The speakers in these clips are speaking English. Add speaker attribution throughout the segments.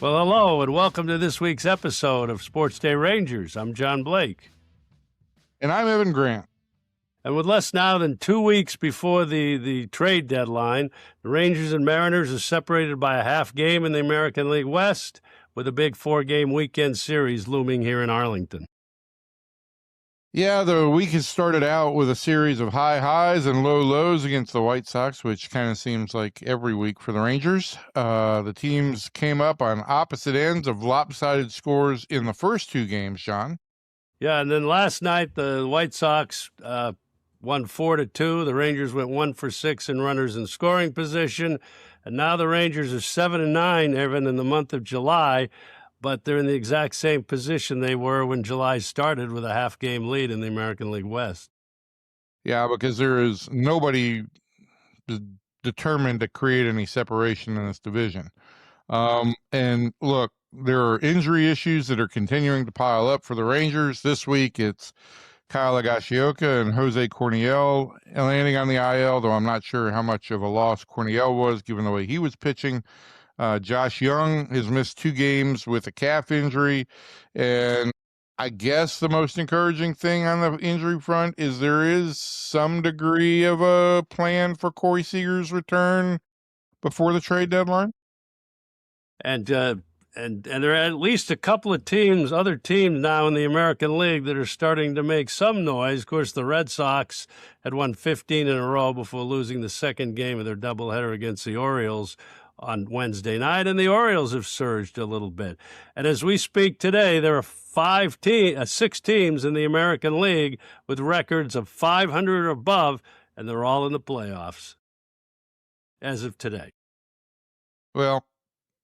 Speaker 1: Well, hello, and welcome to this week's episode of SportsDay Rangers. I'm John Blake.
Speaker 2: And I'm Evan Grant.
Speaker 1: And with less now than 2 weeks before the trade deadline, the Rangers and Mariners are separated by a half game in the American League West, with a big 4-game weekend series looming here in Arlington.
Speaker 2: Yeah, the week has started out with a series of high highs and low lows against the White Sox, which kind of seems like every week for the Rangers. The teams came up on opposite ends of lopsided scores in the first 2 games, John.
Speaker 1: Yeah, and then last night the White Sox won 4-2. The Rangers went 1 for 6 in runners in scoring position, and now the Rangers are 7-9, Evan, in the month of July. But they're in the exact same position they were when July started, with a half-game lead in the American League West.
Speaker 2: Yeah, because there is nobody determined to create any separation in this division. And look, there are injury issues that are continuing to pile up for the Rangers. This week, it's Kyle Higashioka and Jose Corniel landing on the IL, though I'm not sure how much of a loss Corniel was, given the way he was pitching. Josh Young has missed 2 games with a calf injury, and I guess the most encouraging thing on the injury front is there is some degree of a plan for Corey Seager's return before the trade deadline.
Speaker 1: And there are at least a couple of teams, other teams now in the American League, that are starting to make some noise. Of course, the Red Sox had won 15 in a row before losing the second game of their doubleheader against the Orioles on Wednesday night, and the Orioles have surged a little bit. And as we speak today, there are 6 teams in the American League with records of 500 or above, and they're all in the playoffs as of today.
Speaker 2: Well,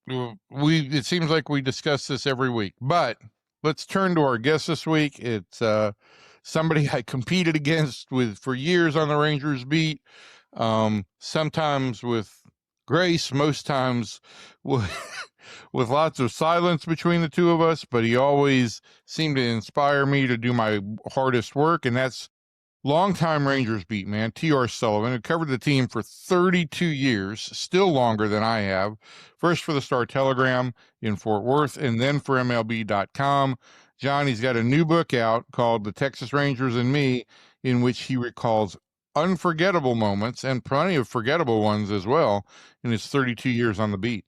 Speaker 2: it seems like we discuss this every week, but let's turn to our guest this week. It's somebody I competed against for years on the Rangers beat, sometimes with grace, most times with lots of silence between the two of us, but he always seemed to inspire me to do my hardest work, and that's longtime Rangers beat man, T.R. Sullivan, who covered the team for 32 years, still longer than I have, first for the Star-Telegram in Fort Worth, and then for MLB.com. John, he's got a new book out called The Texas Rangers and Me, in which he recalls unforgettable moments and plenty of forgettable ones as well in his 32 years on the beat.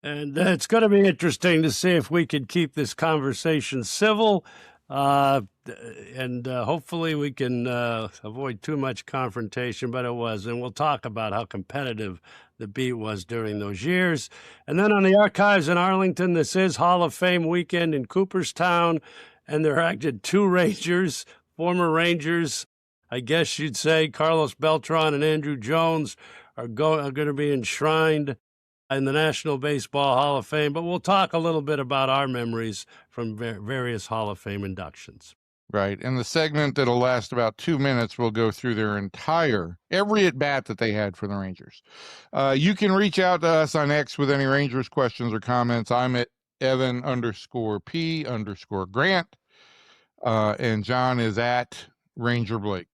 Speaker 1: And it's going to be interesting to see if we can keep this conversation civil, and hopefully we can avoid too much confrontation, but it was. And we'll talk about how competitive the beat was during those years. And then on the archives in Arlington, this is Hall of Fame weekend in Cooperstown, and there are actually 2 Rangers, former Rangers, I guess you'd say, Carlos Beltran and Andrew Jones, are going to be enshrined in the National Baseball Hall of Fame. But we'll talk a little bit about our memories from various Hall of Fame inductions.
Speaker 2: Right. And the segment that'll last about 2 minutes will go through every at-bat that they had for the Rangers. You can reach out to us on X with any Rangers questions or comments. I'm at Evan_P_Grant. And John is at Ranger Blake.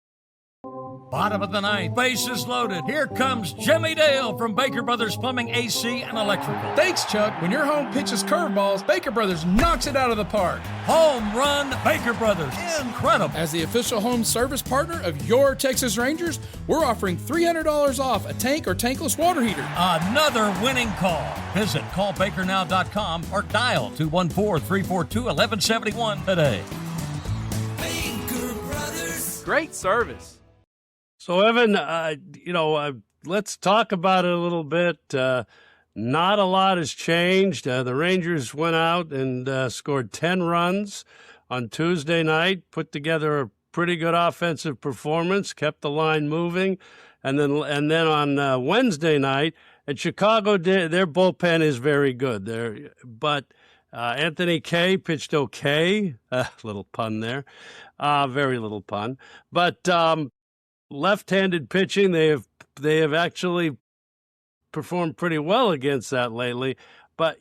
Speaker 3: Bottom of the ninth, bases loaded. Here comes Jimmy Dale from Baker Brothers Plumbing, AC, and Electrical.
Speaker 4: Thanks, Chuck. When your home pitches curveballs, Baker Brothers knocks it out of the park.
Speaker 3: Home run, Baker Brothers. Incredible.
Speaker 4: As the official home service partner of your Texas Rangers, we're offering $300 off a tank or tankless water heater.
Speaker 3: Another winning call. Visit callbakernow.com or dial 214-342-1171 today.
Speaker 5: Baker Brothers.
Speaker 6: Great service.
Speaker 1: So, Evan, let's talk about it a little bit. Not a lot has changed. The Rangers went out and scored 10 runs on Tuesday night, put together a pretty good offensive performance, kept the line moving. And then on Wednesday night, at Chicago, their bullpen is very good. But Anthony Kay pitched okay. Little pun there. Very little pun. But left-handed pitching, they have actually performed pretty well against that lately. But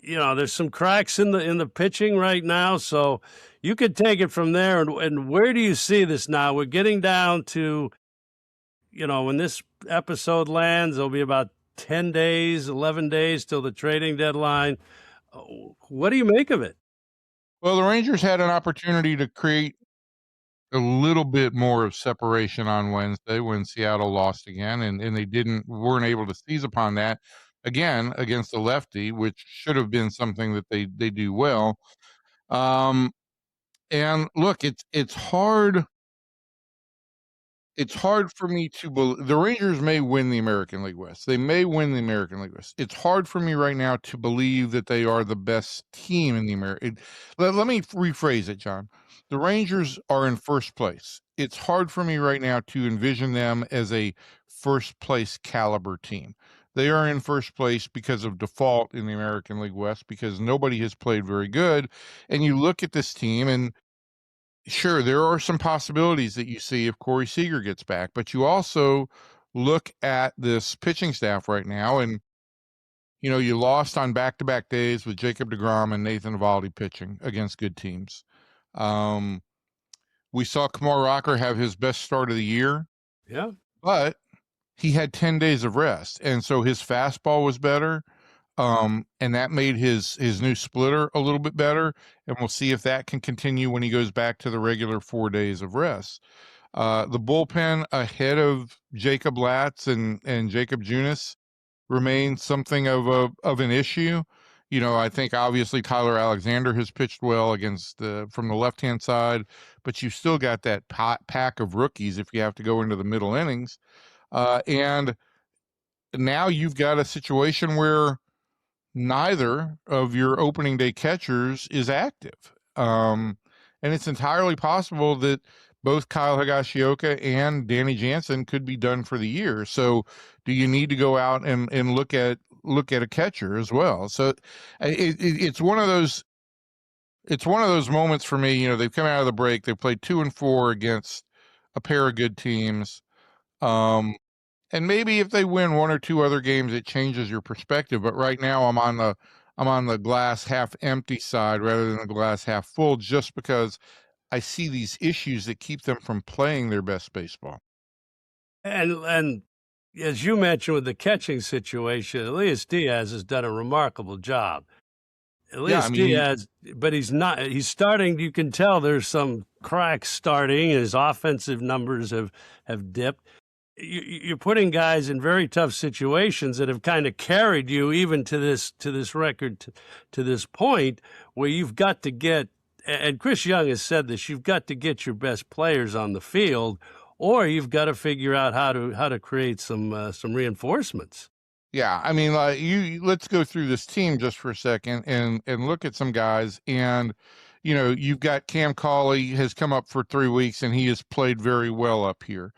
Speaker 1: there's some cracks in the pitching right now, so you could take it from there. And where do you see this now? We're getting down to, when this episode lands, there'll be about 10 days, 11 days till the trading deadline. What do you make of it?
Speaker 2: Well, the Rangers had an opportunity to create a little bit more of separation on Wednesday when Seattle lost again, and they weren't able to seize upon that again against the lefty, which should have been something that they do well. And look, it's hard. It's hard for me to believe the Rangers may win the American League West. They may win the American League West. It's hard for me right now to believe that they are the best team in the American. Let me rephrase it, John. The Rangers are in first place. It's hard for me right now to envision them as a first place caliber team. They are in first place because of default in the American League West because nobody has played very good. And you look at this team and sure, there are some possibilities that you see if Corey Seager gets back, but you also look at this pitching staff right now, and you lost on back-to-back days with Jacob deGrom and Nathan Eovaldi pitching against good teams. We saw Kumar Rocker have his best start of the year,
Speaker 1: Yeah,
Speaker 2: but he had 10 days of rest, and so his fastball was better. And that made his new splitter a little bit better, and we'll see if that can continue when he goes back to the regular 4 days of rest. The bullpen ahead of Jacob Latz and Jacob Junis remains something of an issue. I think obviously Tyler Alexander has pitched well from the left-hand side, but you've still got that pack of rookies if you have to go into the middle innings. And now you've got a situation where neither of your opening day catchers is active. And it's entirely possible that both Kyle Higashioka and Danny Jansen could be done for the year. So do you need to go out and look at a catcher as well? So it's one of those moments for me. They've come out of the break. They've played 2-4 against a pair of good teams. And maybe if they win one or two other games, it changes your perspective. But right now, I'm on the glass half empty side rather than the glass half full, just because I see these issues that keep them from playing their best baseball.
Speaker 1: and as you mentioned with the catching situation, Elias Diaz has done a remarkable job. Elias Diaz, but he's starting. You can tell there's some cracks starting. His offensive numbers have dipped. You're putting guys in very tough situations that have kind of carried you even to this record, to this point where you've got to get, and Chris Young has said this, you've got to get your best players on the field, or you've got to figure out how to create some reinforcements.
Speaker 2: Yeah, let's go through this team just for a second and look at some guys. And you've got Cam Cauley has come up for 3 weeks and he has played very well up here.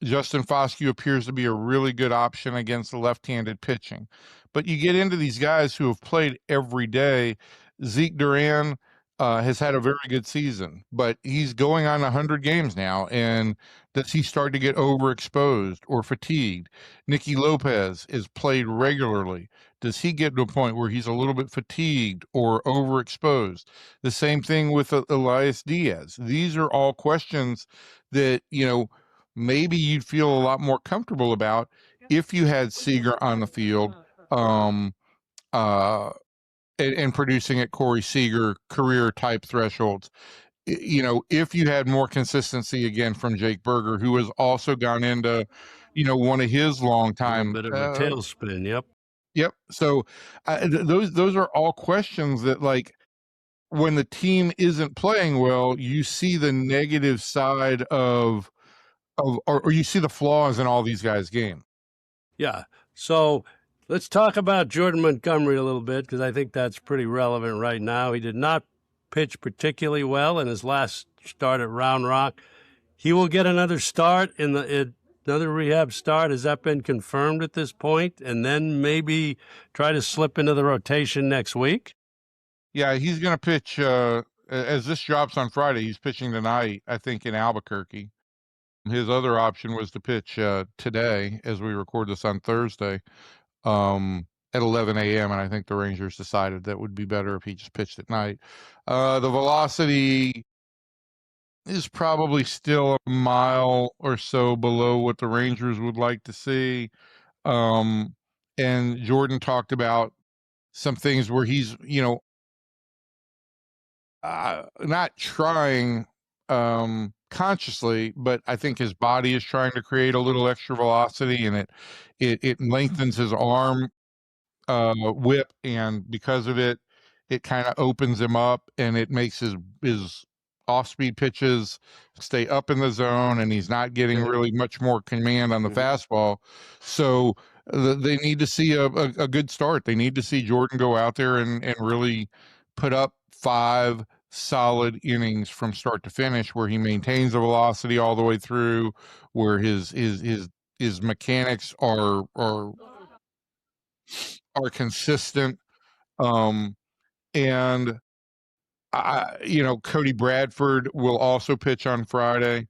Speaker 2: Justin Foscue appears to be a really good option against the left-handed pitching. But you get into these guys who have played every day. Zeke Duran has had a very good season, but he's going on 100 games now. And does he start to get overexposed or fatigued? Nicky Lopez is played regularly. Does he get to a point where he's a little bit fatigued or overexposed? The same thing with Elias Diaz. These are all questions that, maybe you'd feel a lot more comfortable about if you had Seager on the field and producing at Corey Seager career type thresholds. If you had more consistency again from Jake Berger, who has also gone into, one of his long-time
Speaker 1: bit of a tailspin.
Speaker 2: Yep. So those are all questions that, like, when the team isn't playing well, you see the negative side or you see the flaws in all these guys' game.
Speaker 1: Yeah. So let's talk about Jordan Montgomery a little bit, because I think that's pretty relevant right now. He did not pitch particularly well in his last start at Round Rock. He will get another start another rehab start. Has that been confirmed at this point? And then maybe try to slip into the rotation next week?
Speaker 2: Yeah, he's going to pitch. As this drops on Friday, he's pitching tonight, I think, in Albuquerque. His other option was to pitch today, as we record this on Thursday, at 11 a.m., and I think the Rangers decided that would be better if he just pitched at night. The velocity is probably still a mile or so below what the Rangers would like to see. And Jordan talked about some things where he's, not trying consciously, but I think his body is trying to create a little extra velocity, and it lengthens his arm whip, and because of it, it kind of opens him up, and it makes his off-speed pitches stay up in the zone, and he's not getting really much more command on the fastball. So they need to see a good start. They need to see Jordan go out there and really put up 5 solid innings from start to finish, where he maintains the velocity all the way through, where his mechanics are consistent. And Cody Bradford will also pitch on Friday.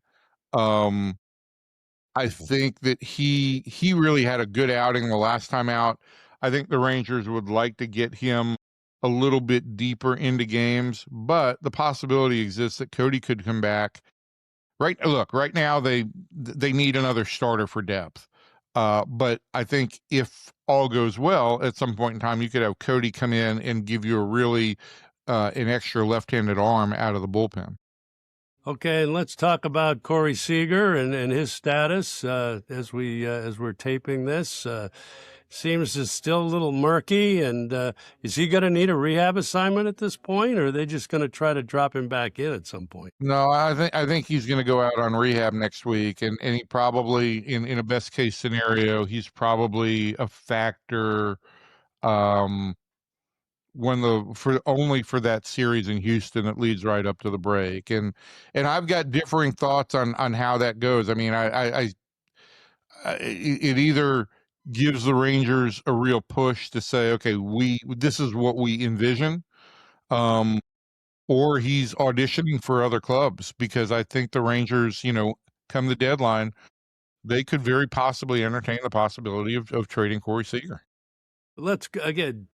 Speaker 2: I think that he really had a good outing the last time out. I think the Rangers would like to get him a little bit deeper into games, but the possibility exists that Cody could come back. Right now they need another starter for depth. But I think if all goes well, at some point in time, you could have Cody come in and give you a really an extra left-handed arm out of the bullpen.
Speaker 1: Okay, and let's talk about Corey Seager and his status as we're taping this. Seems it's still a little murky, and is he going to need a rehab assignment at this point, or are they just going to try to drop him back in at some point?
Speaker 2: No, I think he's going to go out on rehab next week, and he probably, in a best case scenario, he's probably a factor only for that series in Houston that leads right up to the break. And I've got differing thoughts on how that goes. I mean, it either gives the Rangers a real push to say, okay, this is what we envision, or he's auditioning for other clubs, because I think the Rangers, come the deadline, they could very possibly entertain the possibility of trading Corey Seager.
Speaker 1: Let's again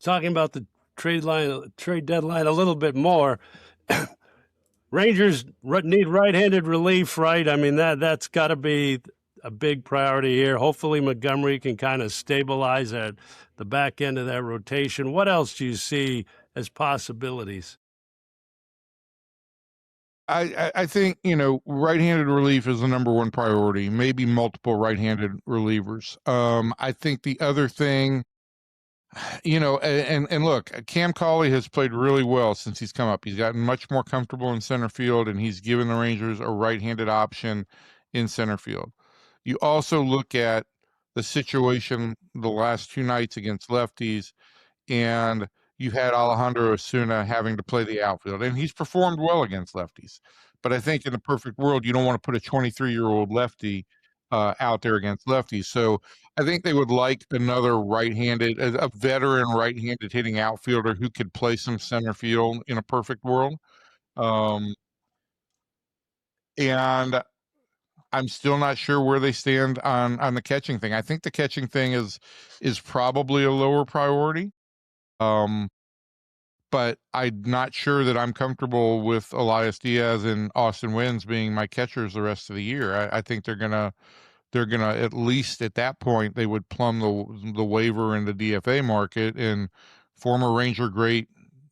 Speaker 1: talking about the trade deadline a little bit more. Rangers need right-handed relief, right? I mean, that's got to be a big priority here. Hopefully Montgomery can kind of stabilize at the back end of that rotation. What else do you see as possibilities?
Speaker 2: I think, right-handed relief is the number one priority, maybe multiple right-handed relievers. I think the other thing, and look, Cam Cauley has played really well since he's come up. He's gotten much more comfortable in center field, and he's given the Rangers a right-handed option in center field. You also look at the situation the last 2 nights against lefties, and you had Alejandro Osuna having to play the outfield, and he's performed well against lefties. But I think in the perfect world, you don't want to put a 23-year-old lefty out there against lefties. So I think they would like another right-handed, a veteran right-handed hitting outfielder who could play some center field in a perfect world. And I'm still not sure where they stand on the catching thing. I think the catching thing is probably a lower priority. But I'm not sure that I'm comfortable with Elias Diaz and Austin Wynns being my catchers the rest of the year. I think they're gonna at least at that point they would plumb the waiver and the DFA market. And former Ranger great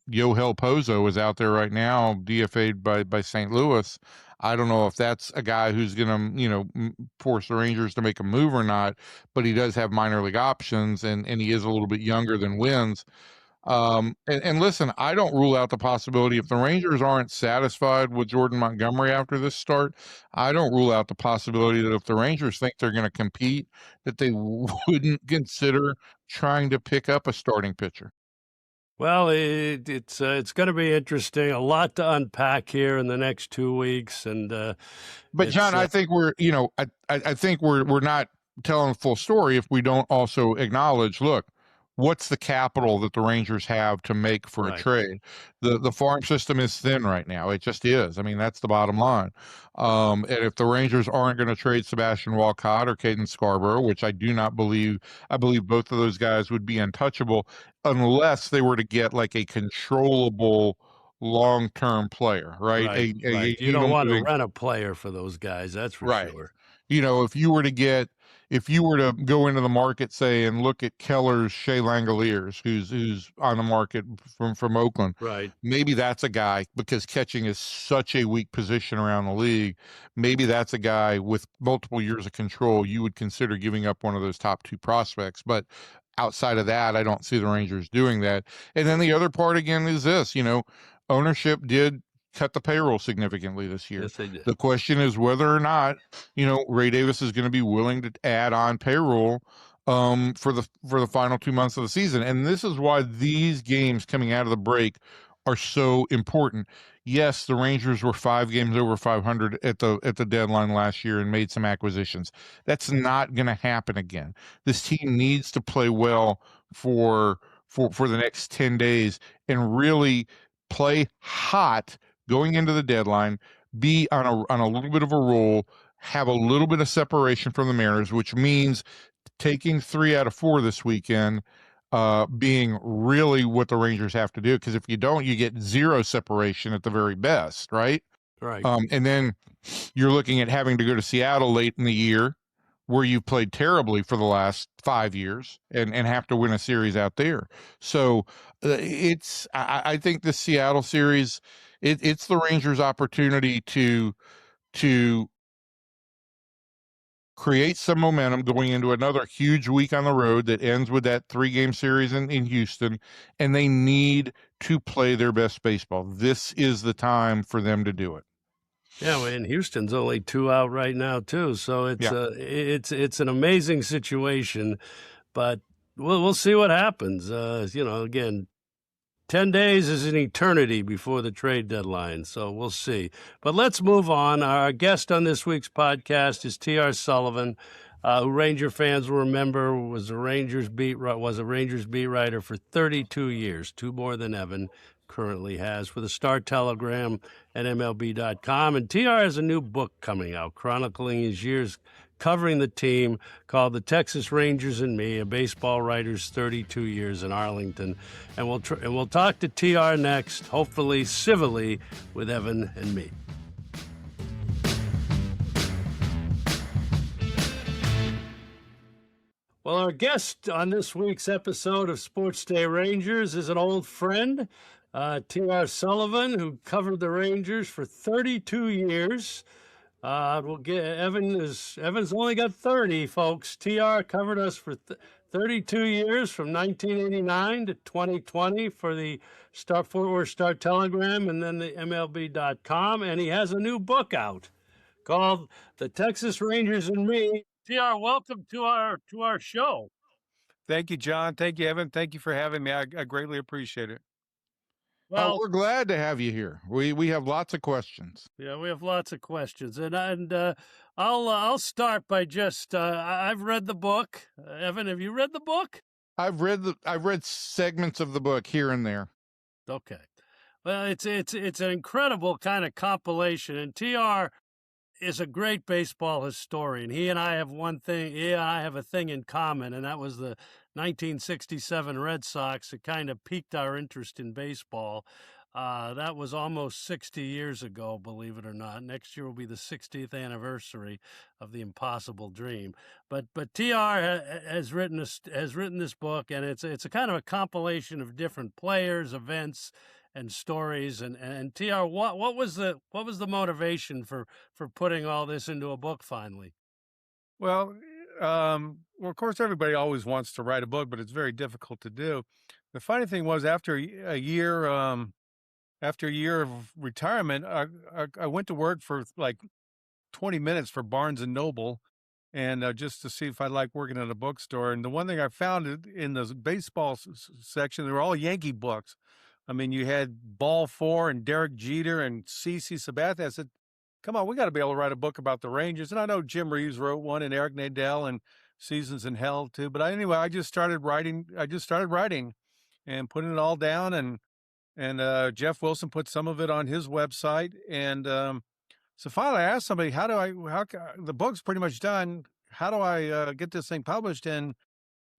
Speaker 2: Yohel Pozo is out there right now, DFA'd by St. Louis. I don't know if that's a guy who's going to, force the Rangers to make a move or not, but he does have minor league options, and he is a little bit younger than Wynns. And listen, I don't rule out the possibility if the Rangers aren't satisfied with Jordan Montgomery after this start, I don't rule out the possibility that if the Rangers think they're going to compete, that they wouldn't consider trying to pick up a starting pitcher.
Speaker 1: Well, it's going to be interesting. A lot to unpack here in the next 2 weeks, and
Speaker 2: but John, I think we're I think we're not telling the full story if we don't also acknowledge, look, what's the capital that the Rangers have to make for a trade? The farm system is thin right now. It just is. I mean, that's the bottom line. And if the Rangers aren't going to trade Sebastian Walcott or Caden Scarborough, which I do not believe, I believe both of those guys would be untouchable unless they were to get like a controllable long-term player, right?
Speaker 1: You don't want to rent a player for those guys. That's for sure.
Speaker 2: If you were to get if you were to go into the market, say, and look at Keller's Shea Langoliers, who's on the market from Oakland,
Speaker 1: Right.
Speaker 2: maybe that's a guy, because catching is such a weak position around the league. Maybe that's a guy with multiple years of control you would consider giving up one of those top 2 prospects. But outside of that, I don't see the Rangers doing that. And then the other part again is this, ownership did cut the payroll significantly this year.
Speaker 1: Yes, they did.
Speaker 2: The question is whether or not, Ray Davis is going to be willing to add on payroll for the final 2 months of the season. And this is why these games coming out of the break are so important. Yes, the Rangers were 5 games over 500 at the deadline last year and made some acquisitions. That's not going to happen again. This team needs to play well for the next 10 days and really play hot going into the deadline, be on a little bit of a roll, have a little bit of separation from the Mariners, which means taking 3 out of 4 this weekend, being really what the Rangers have to do. Because if you don't, you get 0 separation at the very best, right?
Speaker 1: Right.
Speaker 2: And then you're looking at having to go to Seattle late in the year, where you've played terribly for the last 5 years, and have to win a series out there. So I think the Seattle series, it's the Rangers' opportunity to create some momentum going into another huge week on the road that ends with that 3-game series in Houston, and they need to play their best baseball. This is the time for them to do it.
Speaker 1: Yeah, well, and Houston's only 2 out right now too, so it's an amazing situation, but we'll see what happens. Again, 10 days is an eternity before the trade deadline, so we'll see. But let's move on. Our guest on this week's podcast is T.R. Sullivan, who Ranger fans will remember was a Rangers beat writer for 32 years, 2 more than Evan currently has, for the Star-Telegram and MLB.com. And TR has a new book coming out chronicling his years covering the team, called The Texas Rangers and Me, a baseball writer's 32 years in Arlington. And we'll talk to TR next, hopefully civilly, with Evan and me. Well, our guest on this week's episode of SportsDay Rangers is an old friend, T.R. Sullivan, who covered the Rangers for 32 years. Evan's only got 30, folks. T.R. covered us for 32 years, from 1989 to 2020, for the Fort Worth Star-Telegram and then the MLB.com, and he has a new book out called The Texas Rangers and Me. TR, welcome to our show.
Speaker 6: Thank you, John. Thank you, Evan. Thank you for having me. I greatly appreciate it.
Speaker 1: Well,
Speaker 2: we're glad to have you here. We have lots of questions.
Speaker 1: Yeah, we have lots of questions, and I'll start by just I've read the book. Evan, have you read the book?
Speaker 2: I've read segments of the book here and there.
Speaker 1: Okay, well, it's an incredible kind of compilation, and TR is a great baseball historian. He and I have a thing in common, and that was the 1967 Red Sox. It kind of piqued our interest in baseball. That was almost 60 years ago, believe it or not. Next year will be the 60th anniversary of the Impossible Dream. But TR has written this book, and it's a kind of a compilation of different players, events, and stories. And TR, what was the motivation for putting all this into a book finally?
Speaker 6: Well, of course, everybody always wants to write a book, but it's very difficult to do. The funny thing was, after a year of retirement, I went to work for like 20 minutes for Barnes and Noble, and just to see if I liked working at a bookstore. And the one thing I found in the baseball section, they were all Yankee books. I mean, you had Ball 4 and Derek Jeter and CC Sabathia. I said, come on, we got to be able to write a book about the Rangers. And I know Jim Reeves wrote one, and Eric Nadel, and Seasons in Hell too. But anyway, I just started writing and putting it all down. And Jeff Wilson put some of it on his website. And so finally I asked somebody, the book's pretty much done. How do I get this thing published? And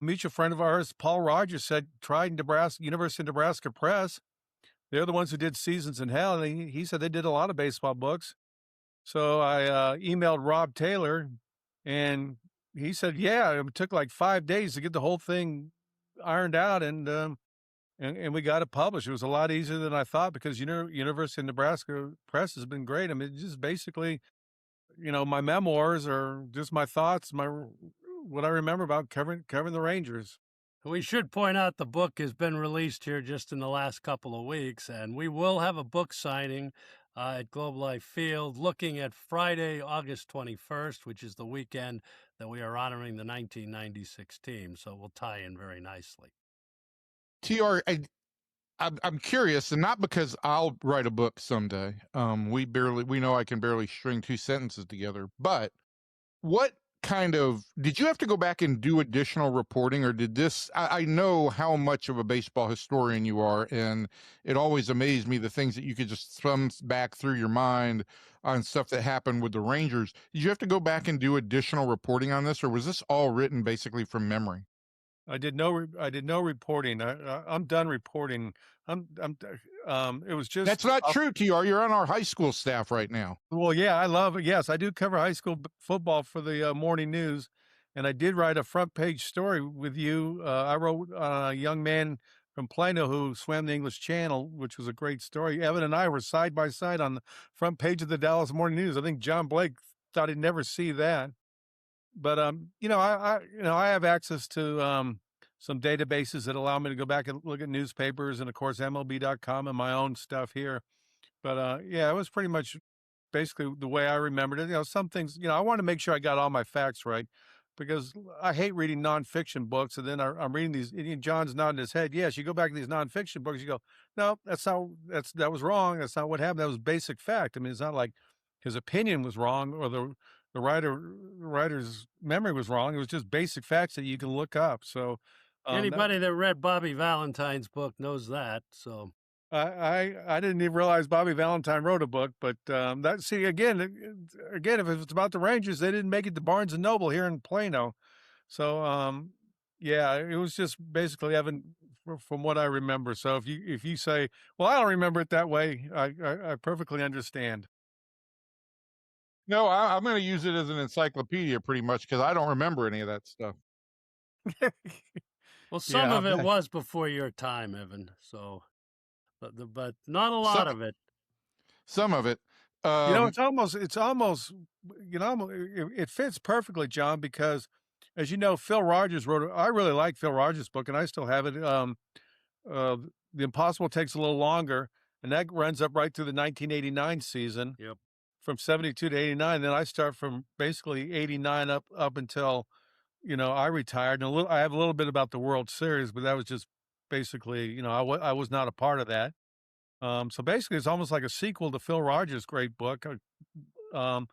Speaker 6: a mutual friend of ours, Paul Rogers, said, try University of Nebraska Press. They're the ones who did Seasons in Hell. And he said they did a lot of baseball books. So I emailed Rob Taylor, and he said, yeah, it took like 5 days to get the whole thing ironed out, and we got it published. It was a lot easier than I thought because University of Nebraska Press has been great. I mean, just basically, my memoirs are just my thoughts, what I remember about covering the Rangers.
Speaker 1: We should point out the book has been released here just in the last couple of weeks, and we will have a book signing at Globe Life Field looking at Friday, August 21st, which is the weekend that we are honoring the 1996 team. So it will tie in very nicely.
Speaker 2: TR, I'm curious, and not because I'll write a book someday. We know I can barely string 2 sentences together, but what did you have to go back and do additional reporting, or did this, I know how much of a baseball historian you are, and it always amazed me the things that you could just thumb back through your mind on stuff that happened with the Rangers. Did you have to go back and do additional reporting on this, or was this all written basically from memory?
Speaker 6: I did no reporting. I'm done reporting. It was just.
Speaker 2: That's not true, TR. You're on our high school staff right now.
Speaker 6: Well, yeah, I love it. Yes, I do cover high school football for the morning news, and I did write a front page story with you. I wrote a young man from Plano who swam the English Channel, which was a great story. Evan and I were side by side on the front page of the Dallas Morning News. I think John Blake thought he'd never see that. But I have access to some databases that allow me to go back and look at newspapers, and of course MLB.com and my own stuff here. But yeah, it was pretty much basically the way I remembered it. Some things, I want to make sure I got all my facts right, because I hate reading nonfiction books, and then I'm reading these. And John's nodding his head. Yes, you go back to these nonfiction books, you go, no, that was wrong. That's not what happened. That was basic fact. I mean, it's not like his opinion was wrong or the writer's memory was wrong. It was just basic facts that you can look up. So
Speaker 1: anybody that read Bobby Valentine's book knows that. So
Speaker 6: I didn't even realize Bobby Valentine wrote a book, but again, if it's about the Rangers, they didn't make it to Barnes and Noble here in Plano. So yeah, it was just basically Evan from what I remember. So if you say, well, I don't remember it that way, I perfectly understand.
Speaker 2: No, I'm going to use it as an encyclopedia pretty much, because I don't remember any of that stuff.
Speaker 1: Well, some of it was before your time, Evan. So, but not a lot of it.
Speaker 2: Some of it.
Speaker 6: It's almost. It fits perfectly, John, because as you know, Phil Rogers wrote. I really like Phil Rogers' book, and I still have it. The Impossible Takes a Little Longer, and that runs up right through the 1989 season.
Speaker 1: Yep.
Speaker 6: From 72 to 89. Then I start from basically 89 up until, I retired. And I have a little bit about the World Series, but that was just basically, I was not a part of that. So basically it's almost like a sequel to Phil Rogers' great book. You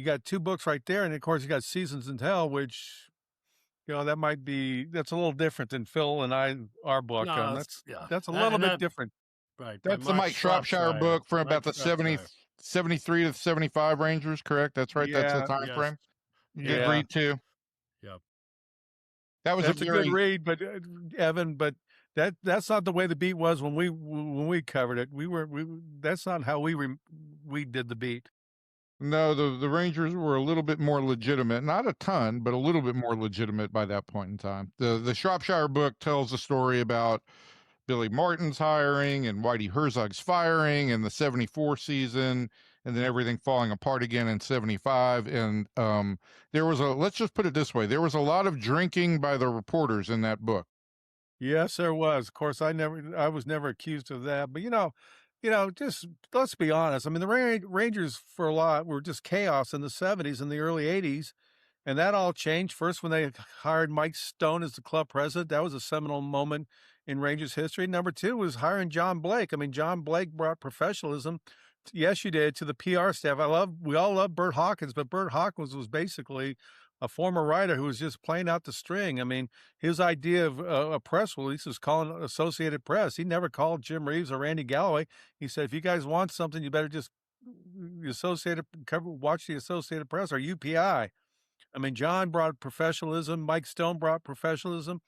Speaker 6: got 2 books right there. And of course you got Seasons in Hell, which, that's a little different than Phil and our book.
Speaker 1: No,
Speaker 6: that's a little bit different.
Speaker 1: Right.
Speaker 2: That's the Mike Shropshire book from about the 73 to 75 Rangers, correct? That's right.
Speaker 6: Yeah,
Speaker 2: that's the time frame. Good read too.
Speaker 1: Yep.
Speaker 6: That's a good read, but Evan, that's not the way the beat was when we covered it. That's not how we did the beat.
Speaker 2: No, the Rangers were a little bit more legitimate, not a ton, but a little bit more legitimate by that point in time. The Shropshire book tells a story about Billy Martin's hiring and Whitey Herzog's firing and the 74 season, and then everything falling apart again in 75. And let's just put it this way, there was a lot of drinking by the reporters in that book.
Speaker 6: Yes, there was. Of course, I was never accused of that, but just let's be honest. I mean, the Rangers for a lot were just chaos in the 70s and the early 80s. And that all changed first when they hired Mike Stone as the club president. That was a seminal moment in Rangers history. Number 2 was hiring John Blake. I mean, John Blake brought professionalism. Yes, you did, to the PR staff. We all love Bert Hawkins, but Bert Hawkins was basically a former writer who was just playing out the string. I mean, his idea of a press release was calling Associated Press. He never called Jim Reeves or Randy Galloway. He said, if you guys want something, you better just watch the Associated Press or UPI. I mean, John brought professionalism. Mike Stone brought professionalism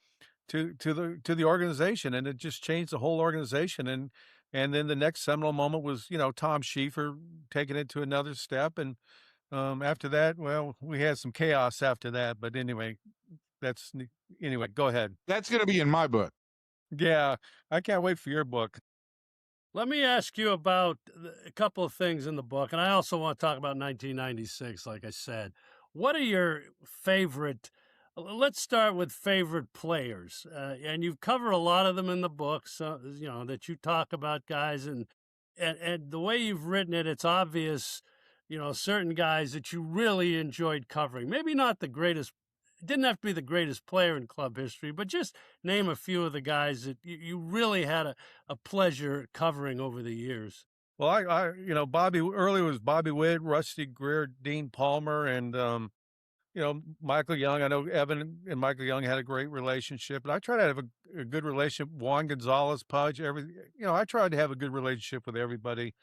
Speaker 6: to the organization, and it just changed the whole organization. And then the next seminal moment was, Tom Schieffer taking it to another step. And After that, well, we had some chaos after that. But anyway, anyway, go ahead.
Speaker 2: That's going to be in my book.
Speaker 6: Yeah, I can't wait for your book.
Speaker 1: Let me ask you about a couple of things in the book, and I also want to talk about 1996, like I said. What are your favorite? Let's start with favorite players, and you cover a lot of them in the book. So that you talk about guys, and the way you've written it, it's obvious. Certain guys that you really enjoyed covering. Maybe not the greatest. It didn't have to be the greatest player in club history, but just name a few of the guys that you really had a pleasure covering over the years.
Speaker 6: Well, Bobby early was Bobby Witt, Rusty Greer, Dean Palmer, and Michael Young. I know Evan and Michael Young had a great relationship, but I try to have a good relationship. Juan Gonzalez, Pudge, I tried to have a good relationship with everybody.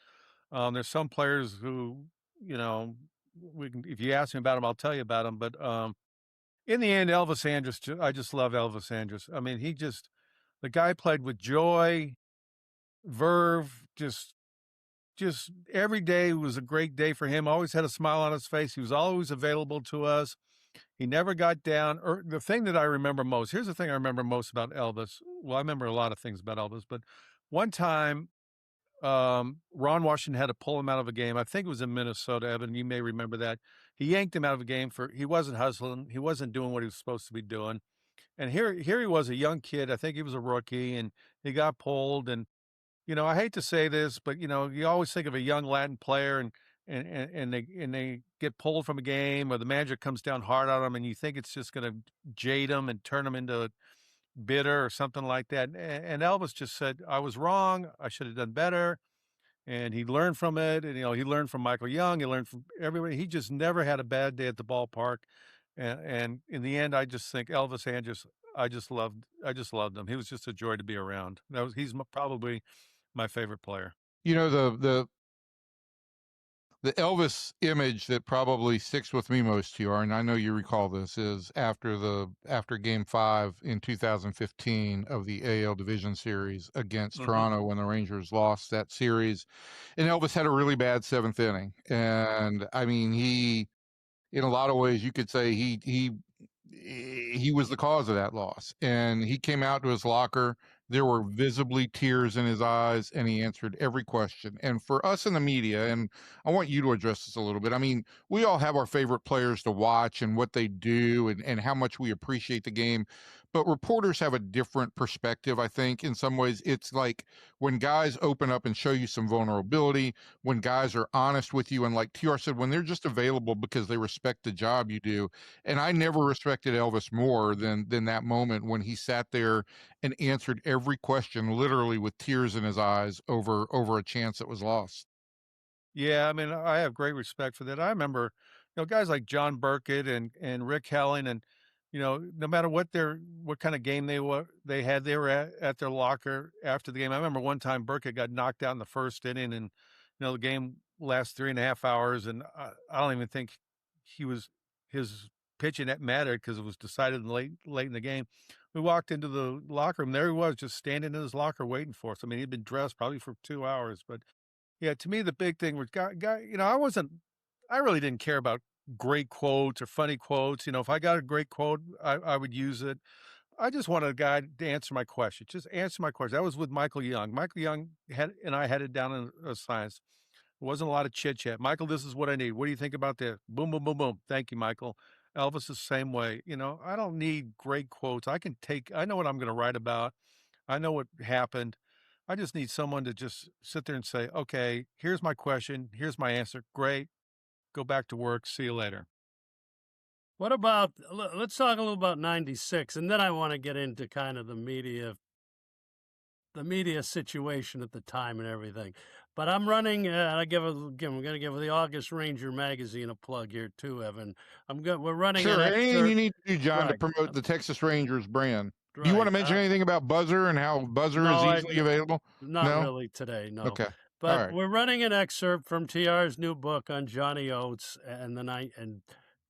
Speaker 6: There's some players who, if you ask me about them, I'll tell you about them. But in the end, Elvis Andrus, I just love Elvis Andrus. I mean, the guy played with joy, verve, just every day was a great day for him. Always had a smile on his face. He was always available to us. He never got down. The thing that I remember most, here's the thing I remember most about Elvis. Well, I remember a lot of things about Elvis, but one time, Ron Washington had to pull him out of a game. I think it was in Minnesota, Evan. You may remember that. He yanked him out of a game he wasn't hustling. He wasn't doing what he was supposed to be doing. And here he was, a young kid. I think he was a rookie, and he got pulled. And, I hate to say this, but, you always think of a young Latin player and they get pulled from a game, or the manager comes down hard on them, and you think it's just going to jade them and turn them into bitter or something like that. And Elvis just said, I was wrong. I should have done better. And he learned from it. And, he learned from Michael Young. He learned from everybody. He just never had a bad day at the ballpark. And in the end, I just think Elvis Andrus, I just loved him. He was just a joy to be around. He's probably my favorite player.
Speaker 2: The Elvis image that probably sticks with me most, TR, and I know you recall this, is after Game 5 in 2015 of the AL Division Series against Toronto, when the Rangers lost that series, and Elvis had a really bad seventh inning. And I mean, he, in a lot of ways, you could say he was the cause of that loss. And he came out to his locker. There were visibly tears in his eyes, and he answered every question. And for us in the media, and I want you to address this a little bit, I mean, we all have our favorite players to watch and what they do and how much we appreciate the game. But reporters have a different perspective, I think. In some ways, it's like when guys open up and show you some vulnerability, when guys are honest with you, and like TR said, when they're just available because they respect the job you do. And I never respected Elvis more than that moment when he sat there and answered every question, literally with tears in his eyes, over a chance that was lost.
Speaker 6: Yeah, I mean, I have great respect for that. I remember, guys like John Burkett and Rick Helling, and no matter what kind of game they were at their locker after the game. I remember one time Burkett got knocked out in the first inning, and the game lasts 3.5 hours, and I don't even think his pitching that mattered because it was decided late in the game. We walked into the locker room. There he was, just standing in his locker waiting for us. I mean, he'd been dressed probably for 2 hours. But yeah, to me, the big thing was, I really didn't care about great quotes or funny quotes. If I got a great quote, I would use it. I just wanted a guy to answer my question. Just answer my question. That was with Michael Young. Michael Young and I had it down in science. There wasn't a lot of chit chat. Michael, this is what I need. What do you think about this? Boom, boom, boom, boom. Thank you, Michael. Elvis is the same way. I don't need great quotes. I know what I'm going to write about. I know what happened. I just need someone to just sit there and say, okay, here's my question. Here's my answer. Great. Go back to work. See you later.
Speaker 1: What about, let's talk a little about 96, and then I want to get into kind of the media situation at the time and everything. But I'm running, I'm going to give the August Ranger magazine a plug here too, Evan. We're running.
Speaker 2: Sure, anything you need to do, John, to promote the Texas Rangers brand. Right. Do you want to mention anything about Buzzer and how Buzzer is easily available?
Speaker 1: Not really today, no.
Speaker 2: Okay.
Speaker 1: But we're running an excerpt from TR's new book on Johnny Oates and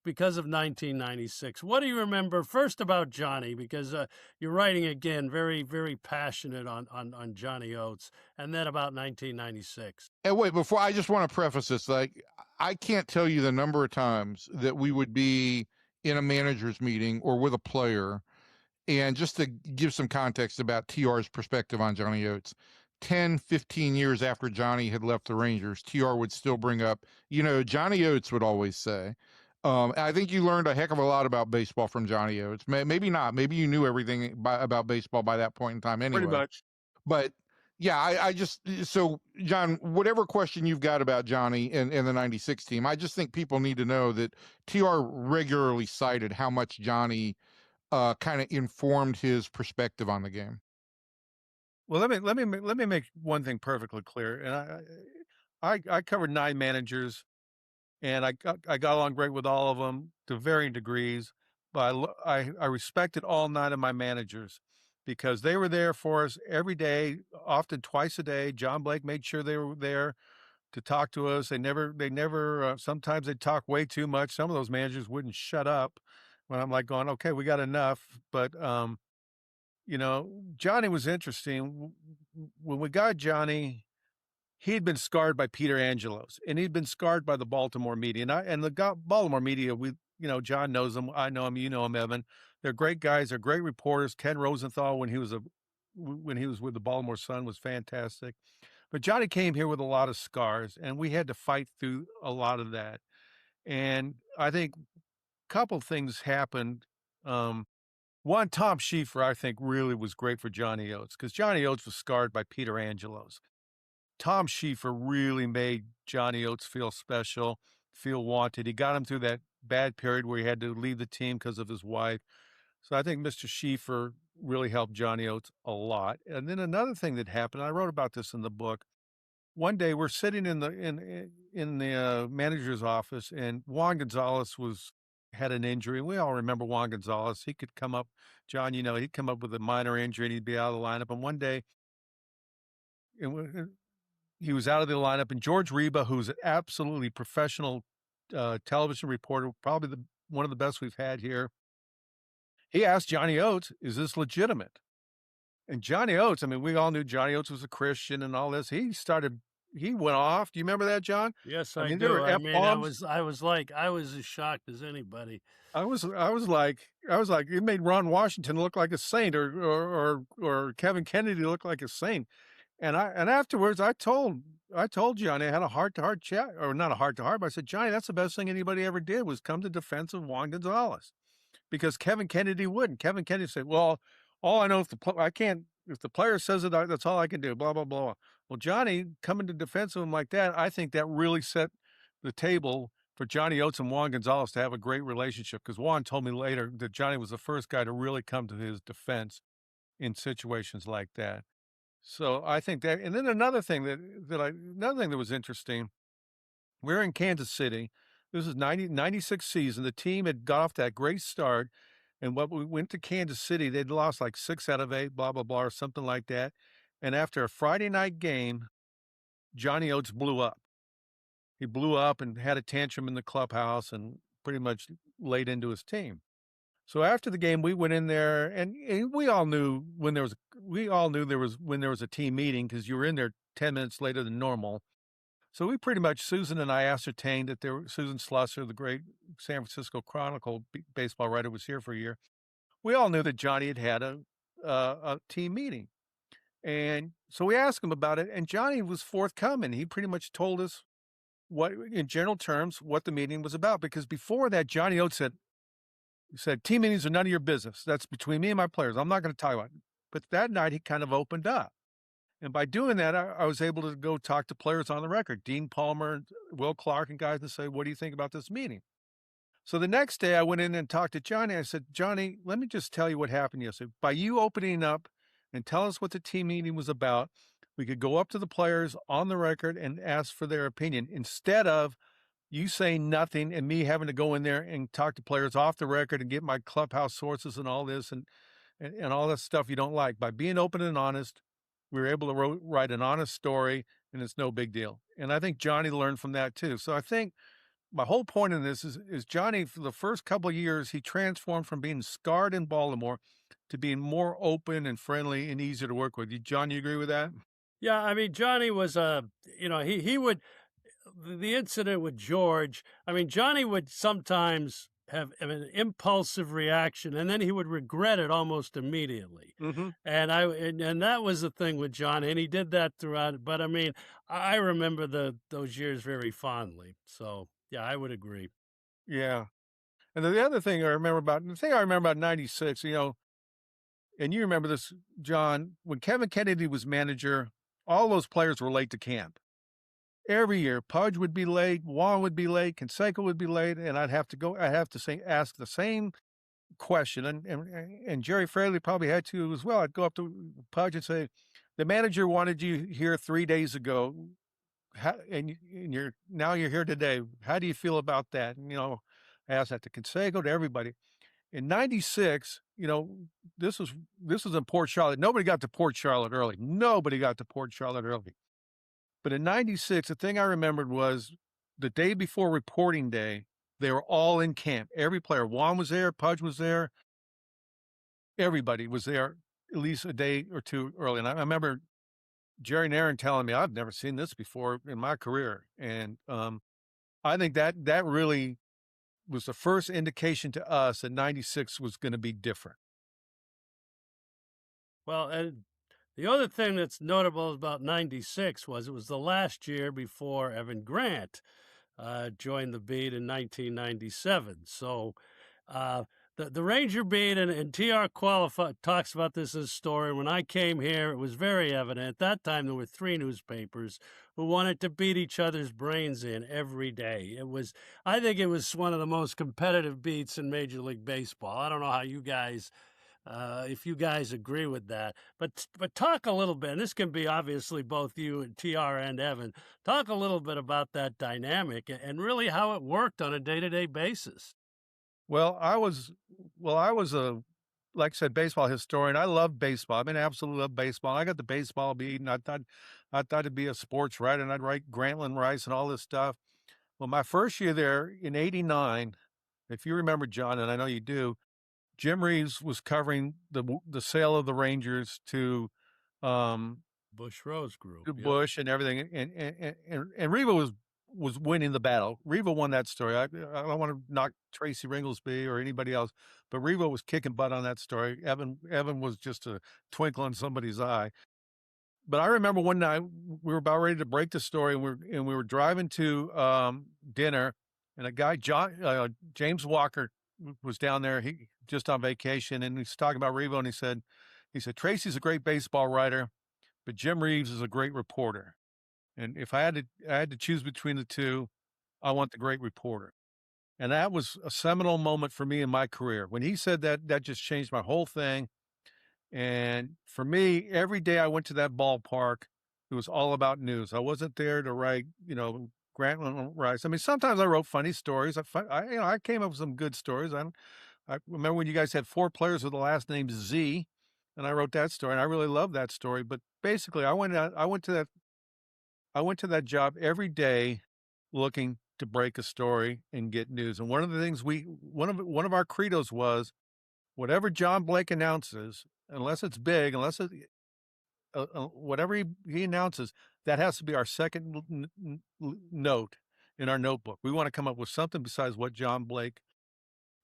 Speaker 1: because of 1996. What do you remember first about Johnny? Because you're writing again, very, very passionate on Johnny Oates, and then about 1996.
Speaker 2: And wait, before I just want to preface this, like I can't tell you the number of times that we would be in a manager's meeting or with a player. And just to give some context about TR's perspective on Johnny Oates, 10, 15 years after Johnny had left the Rangers, TR would still bring up, Johnny Oates would always say, I think you learned a heck of a lot about baseball from Johnny Oates. Maybe not. Maybe you knew everything about baseball by that point in time anyway.
Speaker 6: Pretty much.
Speaker 2: But yeah, I just, so John, whatever question you've got about Johnny and the 96 team, I just think people need to know that TR regularly cited how much Johnny kind of informed his perspective on the game.
Speaker 6: Well, let me make one thing perfectly clear. And I covered 9 managers, and I got along great with all of them to varying degrees. But I respected all 9 of my managers because they were there for us every day, often twice a day. John Blake made sure they were there to talk to us. They never. Sometimes they'd talk way too much. Some of those managers wouldn't shut up. When I'm like going, okay, we got enough. But Johnny was interesting. When we got Johnny, he'd been scarred by Peter Angelos, and he'd been scarred by the Baltimore media. And the Baltimore media, John knows them. I know him. You know him, Evan. They're great guys. They're great reporters. Ken Rosenthal, when he was with the Baltimore Sun, was fantastic. But Johnny came here with a lot of scars, and we had to fight through a lot of that. And I think couple things happened. One, Tom Schieffer, I think, really was great for Johnny Oates because Johnny Oates was scarred by Peter Angelos. Tom Schieffer really made Johnny Oates feel special, feel wanted. He got him through that bad period where he had to leave the team because of his wife. So I think Mr. Schieffer really helped Johnny Oates a lot. And then another thing that happened, I wrote about this in the book. One day we're sitting in the manager's office, and Juan Gonzalez had an injury. We all remember Juan Gonzalez. He could come up, John, he'd come up with a minor injury and he'd be out of the lineup. And one day he was out of the lineup, and George Reba, who's an absolutely professional television reporter, probably one of the best we've had here, he asked Johnny Oates, is this legitimate? And Johnny Oates, we all knew Johnny Oates was a Christian and all this. He went off. Do you remember that, John?
Speaker 1: Yes, I
Speaker 6: There
Speaker 1: do.
Speaker 6: were
Speaker 1: I
Speaker 6: F-bombs.
Speaker 1: was as shocked as anybody.
Speaker 6: I was like, it made Ron Washington look like a saint, or Kevin Kennedy look like a saint. And afterwards, I told Johnny, I had a heart-to-heart chat, or not a heart-to-heart, but I said, Johnny, that's the best thing anybody ever did was come to defense of Juan Gonzalez, because Kevin Kennedy wouldn't. Kevin Kennedy said, well, all I know if the player says it, that's all I can do, blah, blah, blah. Well, Johnny coming to defense of him like that, I think that really set the table for Johnny Oates and Juan Gonzalez to have a great relationship, because Juan told me later that Johnny was the first guy to really come to his defense in situations like that. So I think that, and then another thing that was interesting, we're in Kansas City. This is 96 season. The team had got off that great start. And when we went to Kansas City, they'd lost like 6 out of 8, blah, blah, blah, or something like that. And after a Friday night game, Johnny Oates blew up. He blew up and had a tantrum in the clubhouse and pretty much laid into his team. So after the game, we went in there, and we all knew when there was a team meeting, because you were in there 10 minutes later than normal. So we pretty much, Susan and I ascertained that Susan Slusser, the great San Francisco Chronicle baseball writer, was here for a year. We all knew that Johnny had a team meeting. And so we asked him about it, and Johnny was forthcoming. He pretty much told us in general terms, what the meeting was about. Because before that, Johnny Oates said, team meetings are none of your business. That's between me and my players. I'm not going to talk about it. But that night, he kind of opened up. And by doing that, I was able to go talk to players on the record, Dean Palmer, Will Clark, and guys, and say, what do you think about this meeting? So the next day, I went in and talked to Johnny. I said, Johnny, let me just tell you what happened yesterday. By you opening up and tell us what the team meeting was about, we could go up to the players on the record and ask for their opinion, instead of you saying nothing and me having to go in there and talk to players off the record and get my clubhouse sources and all this and all that stuff you don't like. By being open and honest, we were able to write an honest story, and it's no big deal. And I think Johnny learned from that too. So I think my whole point in this is Johnny, for the first couple of years, he transformed from being scarred in Baltimore to being more open and friendly and easier to work with. John, you agree with that?
Speaker 1: Yeah, Johnny was he would, the incident with George, I mean, Johnny would sometimes have an impulsive reaction, and then he would regret it almost immediately.
Speaker 6: Mm-hmm.
Speaker 1: And that was the thing with Johnny, and he did that throughout. But I mean, I remember those years very fondly. So yeah, I would agree.
Speaker 6: Yeah. And then the other thing I remember about '96, and you remember this, John, when Kevin Kennedy was manager, all those players were late to camp. Every year, Pudge would be late, Juan would be late, Canseco would be late, and I'd have to ask the same question, and Jerry Fraley probably had to as well. I'd go up to Pudge and say, "The manager wanted you here 3 days ago, and you're here today. How do you feel about that?" And I asked that to Canseco, to everybody. In '96, this was in Port Charlotte. Nobody got to Port Charlotte early. But in '96, the thing I remembered was the day before reporting day, they were all in camp. Every player, Juan was there, Pudge was there. Everybody was there at least a day or two early. And I remember Jerry and Aaron telling me, "I've never seen this before in my career." And I think that really was the first indication to us that '96 was going to be different.
Speaker 1: Well, and the other thing that's notable about '96 was it was the last year before Evan Grant joined the beat in 1997. So the Ranger beat, and TR talks about this as a story. When I came here, it was very evident. At that time, there were 3 newspapers who wanted to beat each other's brains in every day. I think it was one of the most competitive beats in Major League Baseball. I don't know how you guys, if you guys agree with that, but talk a little bit, and this can be obviously both you and TR and Evan, talk a little bit about that dynamic and really how it worked on a day-to-day basis.
Speaker 6: Well, I was like I said, baseball historian. I love baseball. I absolutely love baseball. I got the baseball beat, and I thought it'd be a sports writer, and I'd write Grantland Rice and all this stuff. Well, my first year there in '89, if you remember, John, and I know you do, Jim Reeves was covering the sale of the Rangers to
Speaker 1: Bush Rose Group,
Speaker 6: to Bush and everything, and Reva was winning the battle. Reva won that story. I don't want to knock Tracy Ringlesby or anybody else, but Reva was kicking butt on that story. Evan was just a twinkle in somebody's eye. But I remember one night we were about ready to break the story, and we were driving to dinner, and a guy, James Walker, was down there. He just on vacation, and he's talking about Revo, and he said Tracy's a great baseball writer, but Jim Reeves is a great reporter. And if I had to choose between the two, I want the great reporter. And that was a seminal moment for me in my career. When he said that, that just changed my whole thing. And for me, every day I went to that ballpark, it was all about news. I wasn't there to write, Grantland Rice. I mean, sometimes I wrote funny stories. I came up with some good stories. I remember when you guys had 4 players with the last name Z, and I wrote that story, and I really loved that story. But basically, I went to that job every day looking to break a story and get news. And one of the things one of our credos was, whatever John Blake announces, unless it's big, whatever he announces, that has to be our second note in our notebook. We want to come up with something besides what John Blake.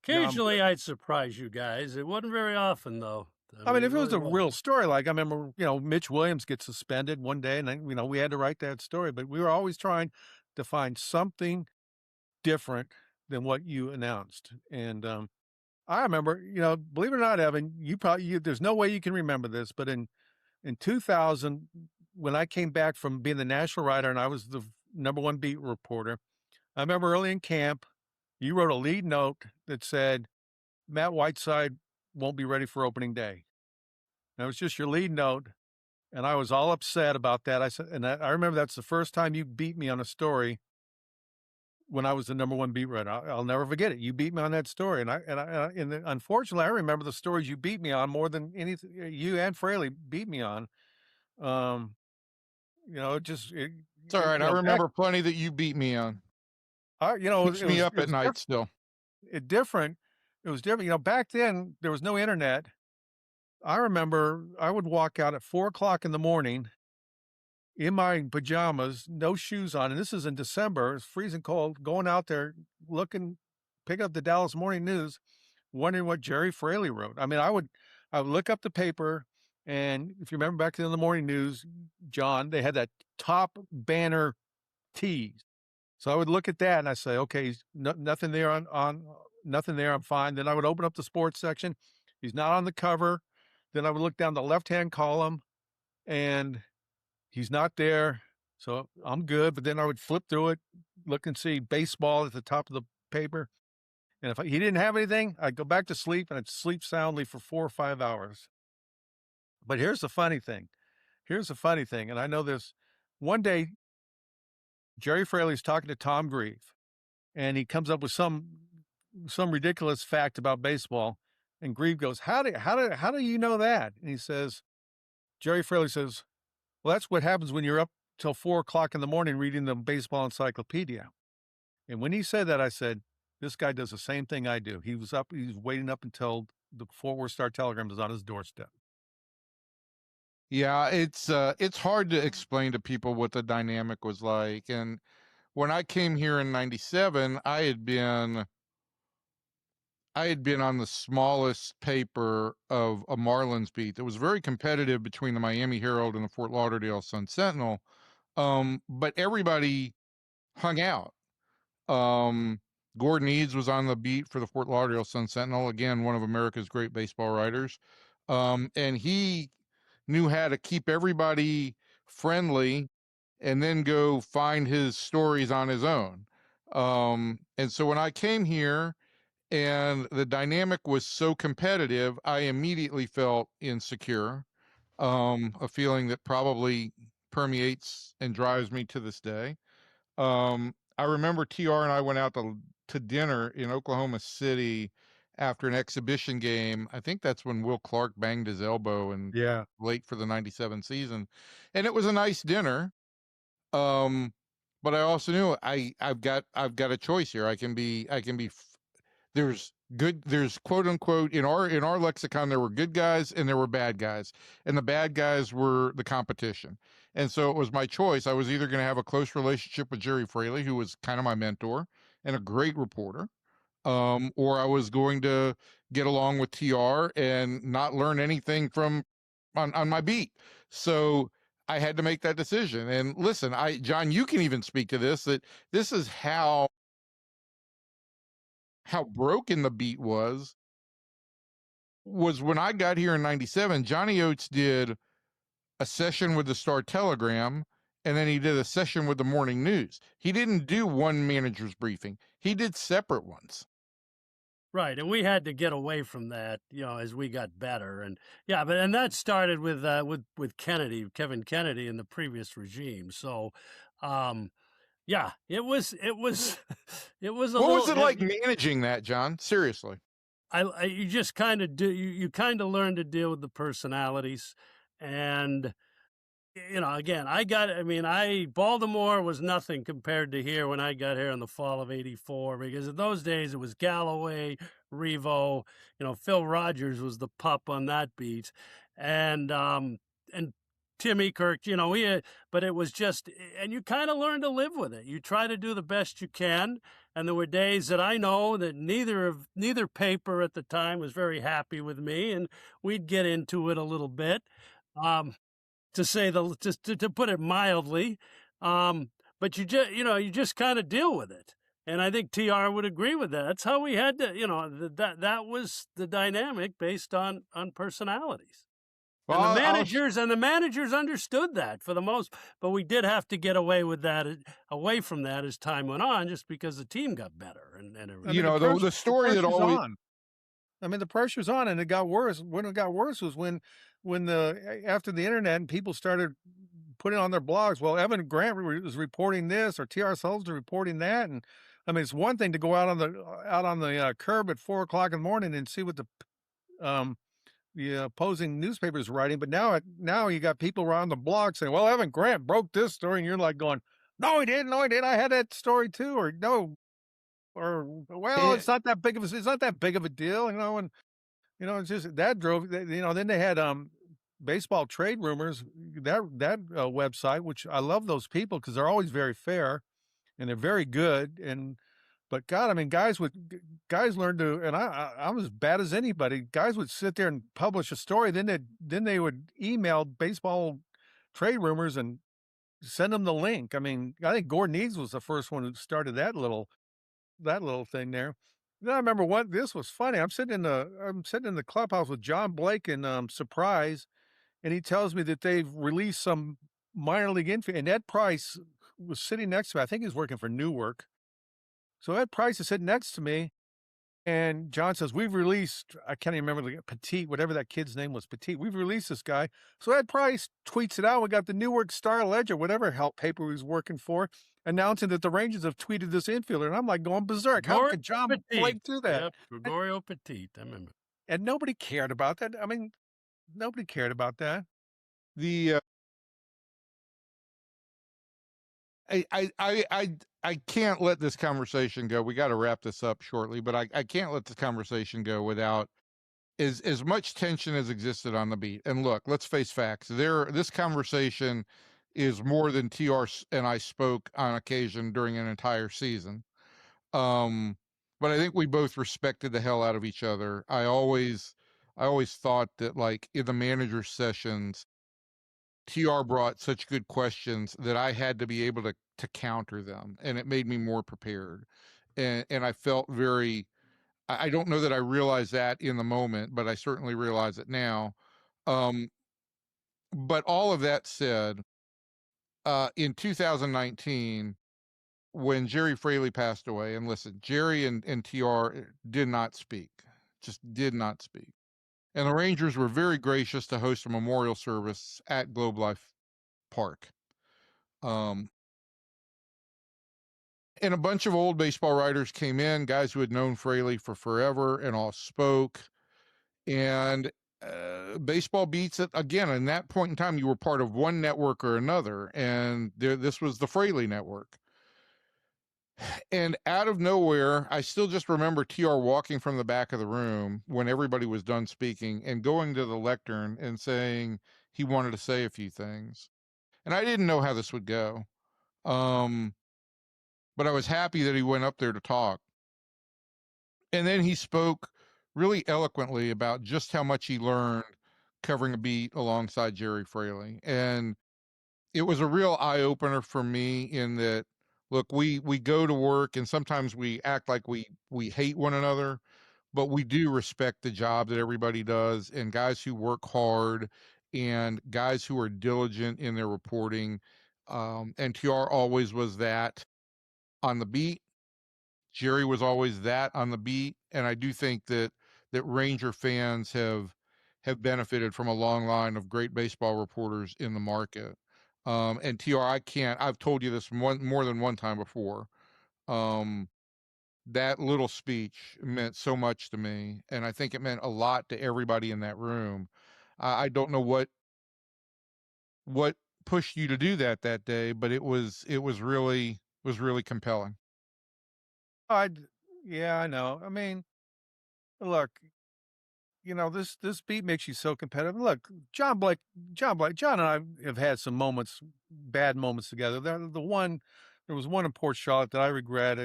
Speaker 1: Occasionally, I'd surprise you guys. It wasn't very often, though.
Speaker 6: I mean, if it was a real story, like I remember, Mitch Williams gets suspended one day, and then, we had to write that story. But we were always trying to find something different than what you announced. And I remember, believe it or not, Evan, there's no way you can remember this, but in 2000, when I came back from being the national writer and I was the #1 beat reporter, I remember early in camp, you wrote a lead note that said, Matt Whiteside won't be ready for opening day. And it was just your lead note, and I was all upset about that. I said, and I remember that's the first time you beat me on a story when I was the #1 beat writer. I'll never forget it. You beat me on that story, and unfortunately, I remember the stories you beat me on more than anything. You and Fraley beat me on. It's
Speaker 2: all right. I remember plenty that you beat me on. Keeps me up at night still.
Speaker 6: It was different. Back then there was no internet. I remember I would walk out at 4:00 in the morning in my pajamas, no shoes on, and this is in December. It's freezing cold. Going out there, pick up the Dallas Morning News, wondering what Jerry Fraley wrote. I mean, I would look up the paper, and if you remember back in the morning news, John, they had that top banner tease. So I would look at that and I say, okay, nothing there on nothing there. I'm fine. Then I would open up the sports section. He's not on the cover. Then I would look down the left-hand column, and he's not there. So I'm good. But then I would flip through it, look and see baseball at the top of the paper. And if he didn't have anything, I'd go back to sleep, and I'd sleep soundly for 4 or 5 hours. But here's the funny thing. And I know this. One day, Jerry Fraley's talking to Tom Grieve, and he comes up with some ridiculous fact about baseball. And Grieve goes, how do you know that? And he says, Jerry Fraley says, well, that's what happens when you're up till 4 o'clock in the morning reading the baseball encyclopedia. And when he said that, I said, this guy does the same thing I do. He was waiting up until the Fort Worth Star Telegram was on his doorstep.
Speaker 2: Yeah, it's hard to explain to people what the dynamic was like. And when I came here in '97, I had been on the smallest paper of a Marlins beat that was very competitive between the Miami Herald and the Fort Lauderdale Sun Sentinel. But everybody hung out. Gordon Eads was on the beat for the Fort Lauderdale Sun Sentinel, again, one of America's great baseball writers. And he knew how to keep everybody friendly and then go find his stories on his own. And so when I came here and the dynamic was so competitive, I immediately felt insecure, a feeling that probably permeates and drives me to this day. I remember TR and I went out to dinner in Oklahoma City after an exhibition game. I think that's when Will Clark banged his elbow and late for the '97 season. And it was a nice dinner. But I also knew I've got a choice here. There's quote unquote in our lexicon, there were good guys and there were bad guys, and the bad guys were the competition. And so it was my choice. I was either going to have a close relationship with Jerry Fraley, who was kind of my mentor and a great reporter, or I was going to get along with TR and not learn anything on my beat. So I had to make that decision. And listen, John, you can even speak to this, that this is how broken the beat was when I got here in '97. Johnny Oates did a session with the Star Telegram, and then he did a session with the Morning News. He didn't do one manager's briefing. He did separate ones.
Speaker 1: Right, and we had to get away from that, as we got better, and that started with Kennedy, Kevin Kennedy, in the previous regime. So, it was a
Speaker 2: What was it like managing that, John? Seriously.
Speaker 1: You just kind of you kind of learn to deal with the personalities, and again, Baltimore was nothing compared to here when I got here in the fall of '84, because in those days it was Galloway, Revo, Phil Rogers was the pup on that beat, and Tim Ekirk, but it was just, and you kind of learn to live with it. You try to do the best you can. And there were days that I know that neither paper at the time was very happy with me, and we'd get into it a little bit, to put it mildly. But you just kind of deal with it. And I think TR would agree with that. That's how we had to, that was the dynamic based on personalities. Well, and the managers understood that for the most, but we did have to get away from that as time went on, just because the team got better and everything.
Speaker 2: The story that always.
Speaker 6: The pressure's on, and it got worse. When it got worse was when after the internet and people started putting on their blogs. Well, Evan Grant was reporting this, or T.R. Sullivan reporting that, and it's one thing to go out on the curb at 4 o'clock in the morning and see what the opposing newspapers writing, but now you got people around the blog saying, well, Evan Grant broke this story, and you're like going, no, he didn't, I had that story too, or no, or it's not that big of a deal, and it's just that drove, then they had baseball trade rumors, that website, which I love those people because they're always very fair and they're very good. But God, I mean, guys learned to, and I'm as bad as anybody. Guys would sit there and publish a story, then they would email baseball trade rumors and send them the link. I mean, I think Gordon Eads was the first one who started that little thing there. Then I remember this was funny. I'm sitting in the clubhouse with John Blake and Surprise, and he tells me that they've released some minor league infield, and Ed Price was sitting next to me. I think he was working for Newark. So Ed Price is sitting next to me, and John says, we've released, I can't even remember, Petit, whatever that kid's name was, Petit. We've released this guy. So Ed Price tweets it out. We got the Newark Star Ledger, whatever help paper he was working for, announcing that the Rangers have tweeted this infielder. And I'm like going berserk. How could John Blake do that?
Speaker 1: Yep, Gregorio Petit, I remember.
Speaker 6: And nobody cared about that. I mean, nobody cared about that.
Speaker 2: I can't let this conversation go. We got to wrap this up shortly, but I can't let this conversation go without as much tension as existed on the beat. And look, let's face facts. This conversation is more than TR and I spoke on occasion during an entire season. But I think we both respected the hell out of each other. I always thought that, like, in the manager sessions, TR brought such good questions that I had to be able to counter them, and it made me more prepared. And I felt I don't know that I realized that in the moment, but I certainly realize it now. But all of that said, in 2019, when Jerry Fraley passed away, and listen, Jerry and TR did not speak, just did not speak. And the Rangers were very gracious to host a memorial service at Globe Life Park. And a bunch of old baseball writers came in, guys who had known Fraley for forever, and all spoke. And baseball beats, again, in that point in time, you were part of one network or another. And this was the Fraley network. And out of nowhere, I still just remember TR walking from the back of the room when everybody was done speaking and going to the lectern and saying he wanted to say a few things. And I didn't know how this would go. But I was happy that he went up there to talk. And then he spoke really eloquently about just how much he learned covering a beat alongside Jerry Fraley. And it was a real eye-opener for me in that, look, we go to work and sometimes we act like we hate one another, but we do respect the job that everybody does, and guys who work hard and guys who are diligent in their reporting. And TR always was that on the beat. Jerry was always that on the beat. And I do think that Ranger fans have benefited from a long line of great baseball reporters in the market. And TR, I've told you this more than one time before. That little speech meant so much to me, and I think it meant a lot to everybody in that room. I don't know what pushed you to do that day, but it was really compelling.
Speaker 6: Yeah, I know. I mean, look, you know, this beat makes you so competitive. Look, John and I have had some bad moments together. There was one in Port Charlotte that I regret.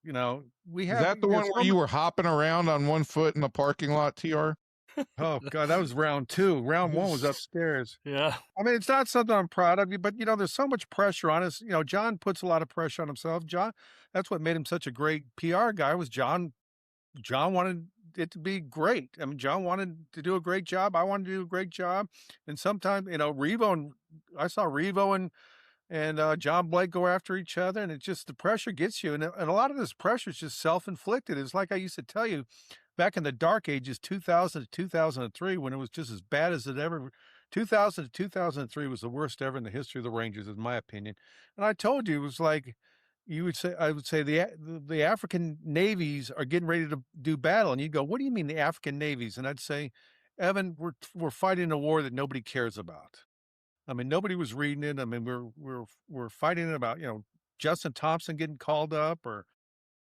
Speaker 6: You know,
Speaker 2: Is that the one where you were hopping around on one foot in the parking lot, TR?
Speaker 6: Oh God, that was round 2. Round 1 was upstairs.
Speaker 1: Yeah.
Speaker 6: I mean, it's not something I'm proud of, but you know, there's so much pressure on us. You know, John puts a lot of pressure on himself. John, that's what made him such a great PR guy. Was John wanted it to be great. I mean, John wanted to do a great job. I wanted to do a great job. And sometimes, you know, I saw Revo and John Blake go after each other, and the pressure gets you. And a lot of this pressure is just self-inflicted. It's like I used to tell you back in the dark ages, 2000 to 2003, when it was just as bad as it ever. 2000 to 2003 was the worst ever in the history of the Rangers, in my opinion. And I told you, it was like, I would say the African navies are getting ready to do battle. And you'd go, what do you mean the African navies? And I'd say, Evan, we're fighting a war that nobody cares about. I mean, nobody was reading it. I mean, we're fighting it about, you know, Justin Thompson getting called up, or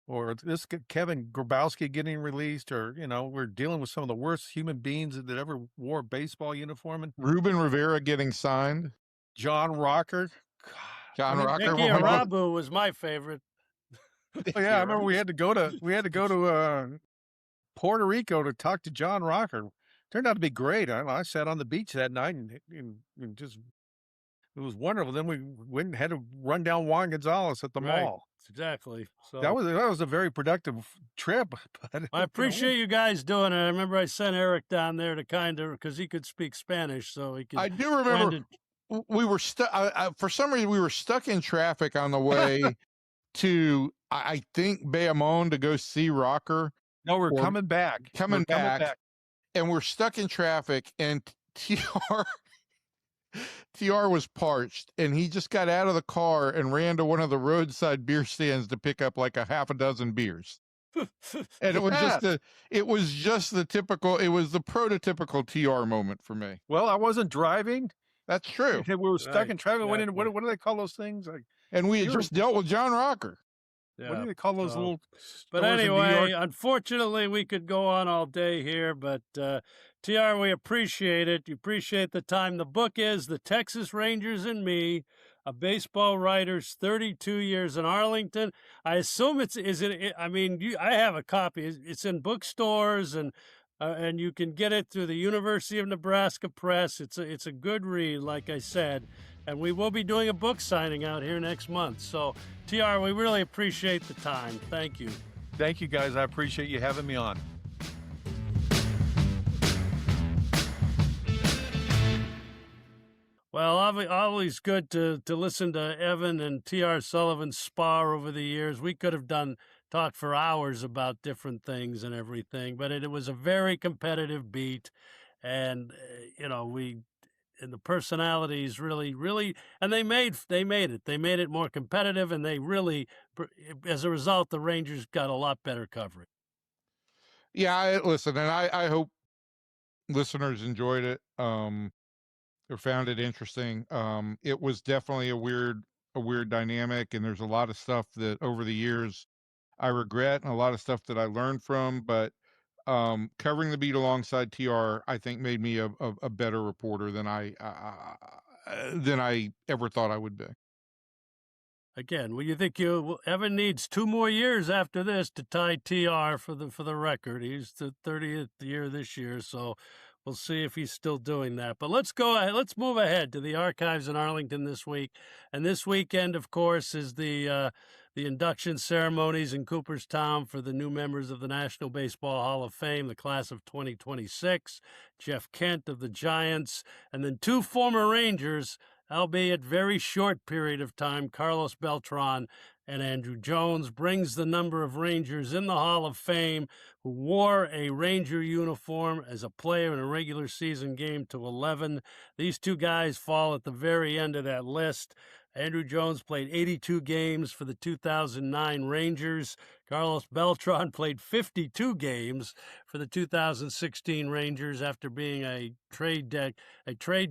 Speaker 6: or this Kevin Grabowski getting released, or we're dealing with some of the worst human beings that ever wore a baseball uniform. And
Speaker 2: Ruben Rivera getting signed.
Speaker 6: John Rocker. God.
Speaker 2: John Rocker.
Speaker 1: Mickey Arabu was my favorite.
Speaker 6: Oh, yeah, I remember we had to go to Puerto Rico to talk to John Rocker. Turned out to be great. I sat on the beach that night and just it was wonderful. Then we went and had to run down Juan Gonzalez at the mall.
Speaker 1: Exactly. So
Speaker 6: that was a very productive trip. But
Speaker 1: I appreciate you guys doing it. I remember I sent Eric down there to because he could speak Spanish, so he could.
Speaker 2: I do remember we were stuck. For some reason, we were stuck in traffic on the way to I think Bayamon to go see Rocker.
Speaker 6: No, we're coming back.
Speaker 2: Coming back. And we're stuck in traffic, and TR was parched, and he just got out of the car and ran to one of the roadside beer stands to pick up like a half a dozen beers. And it was just the prototypical TR moment for me.
Speaker 6: Well, I wasn't driving.
Speaker 2: That's true.
Speaker 6: We were stuck in traffic. Exactly. What do they call those things?
Speaker 2: And we had just dealt with John Rocker.
Speaker 6: Yeah. What do they call those little?
Speaker 1: But anyway, unfortunately, we could go on all day here. But TR, we appreciate it. You appreciate the time. The book is The Texas Rangers and Me, a baseball writer's 32 years in Arlington. I assume I have a copy. It's in bookstores and you can get it through the University of Nebraska Press. It's a good read, like I said. And we will be doing a book signing out here next month. So, TR, we really appreciate the time. Thank you.
Speaker 6: Thank you, guys. I appreciate you having me on.
Speaker 1: Well, always good to listen to Evan and TR Sullivan spar over the years. We could have talked for hours about different things and everything, but it was a very competitive beat. And, and the personalities really, and they made it. They made it more competitive, and they really, as a result, the Rangers got a lot better coverage.
Speaker 2: Yeah, listen, and I hope listeners enjoyed it, or found it interesting. It was definitely a weird dynamic, and there's a lot of stuff that over the years I regret, and a lot of stuff that I learned from, but covering the beat alongside TR, I think made me a better reporter than I ever thought I would be.
Speaker 1: Again, well, you think Evan needs 2 more years after this to tie TR for the record. He's the 30th year this year, so we'll see if he's still doing that. But let's go ahead. Let's move ahead to the archives in Arlington this week. And this weekend, of course, is the induction ceremonies in Cooperstown for the new members of the National Baseball Hall of Fame, the class of 2026, Jeff Kent of the Giants, and then 2 former Rangers, albeit very short period of time, Carlos Beltran and Andrew Jones, brings the number of Rangers in the Hall of Fame who wore a Ranger uniform as a player in a regular season game to 11. These 2 guys fall at the very end of that list. Andrew Jones played 82 games for the 2009 Rangers. Carlos Beltran played 52 games for the 2016 Rangers after being a trade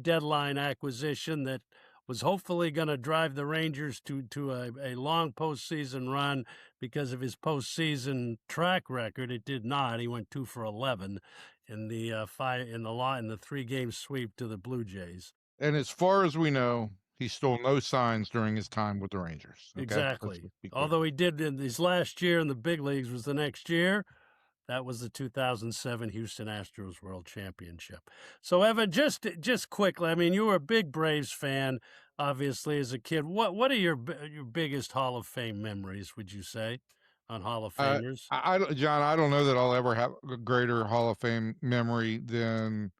Speaker 1: deadline acquisition that was hopefully going to drive the Rangers to a long postseason run because of his postseason track record. It did not. He went 2 for 11 in the 3-game sweep to the Blue Jays.
Speaker 2: And as far as we know, he stole no signs during his time with the Rangers. Okay?
Speaker 1: Exactly. Although he did in his last year in the big leagues was the next year. That was the 2007 Houston Astros World Championship. So, Evan, just quickly, I mean, you were a big Braves fan, obviously, as a kid. What are your biggest Hall of Fame memories, would you say, on Hall of Famers?
Speaker 2: John, I don't know that I'll ever have a greater Hall of Fame memory than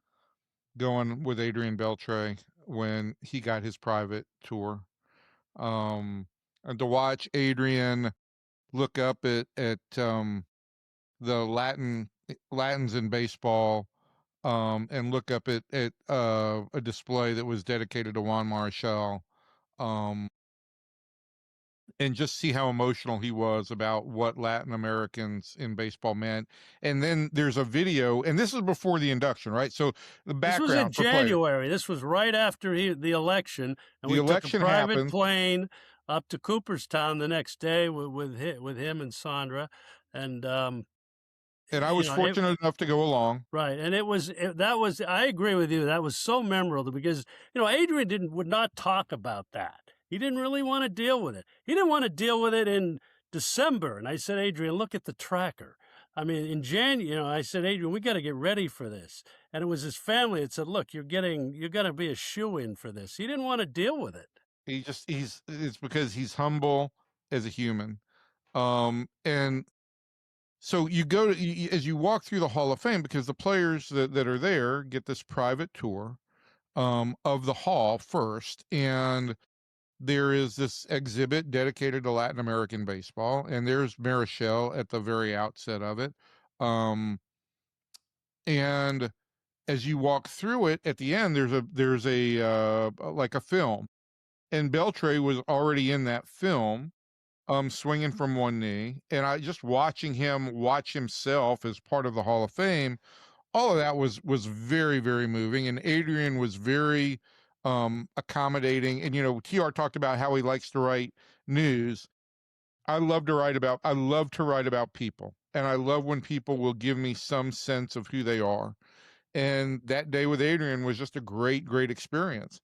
Speaker 2: going with Adrian Beltre when he got his private tour. And to watch Adrian look up at the Latins in baseball, and look up at a display that was dedicated to Juan Marichal, and just see how emotional he was about what Latin Americans in baseball meant. And then there's a video, and this is before the induction, right? So the background.
Speaker 1: This was in January. This was right after the election, and we took a private plane up to Cooperstown the next day with him and Sandra, and
Speaker 2: And I was fortunate enough to go along.
Speaker 1: right, and that was I agree with you. That was so memorable because Adrian would not talk about that. He didn't really want to deal with it. He didn't want to deal with it in December, and I said, Adrian, look at the tracker. I mean, in January, I said, Adrian, we got to get ready for this. And it was his family that said, look, you're going to be a shoe-in for this. He didn't want to deal with it.
Speaker 2: It's because he's humble as a human. And so you go as you walk through the Hall of Fame, because the players that are there get this private tour of the hall first. And there is this exhibit dedicated to Latin American baseball, and there's Marichal at the very outset of it. And as you walk through it, at the end, there's a like a film, and Beltre was already in that film, swinging from one knee, and I just watching him watch himself as part of the Hall of Fame. All of that was very, very moving, and Adrian was very accommodating. And TR talked about how he likes to write news. I love to write about people, and I love when people will give me some sense of who they are. And that day with Adrian was just a great, great experience.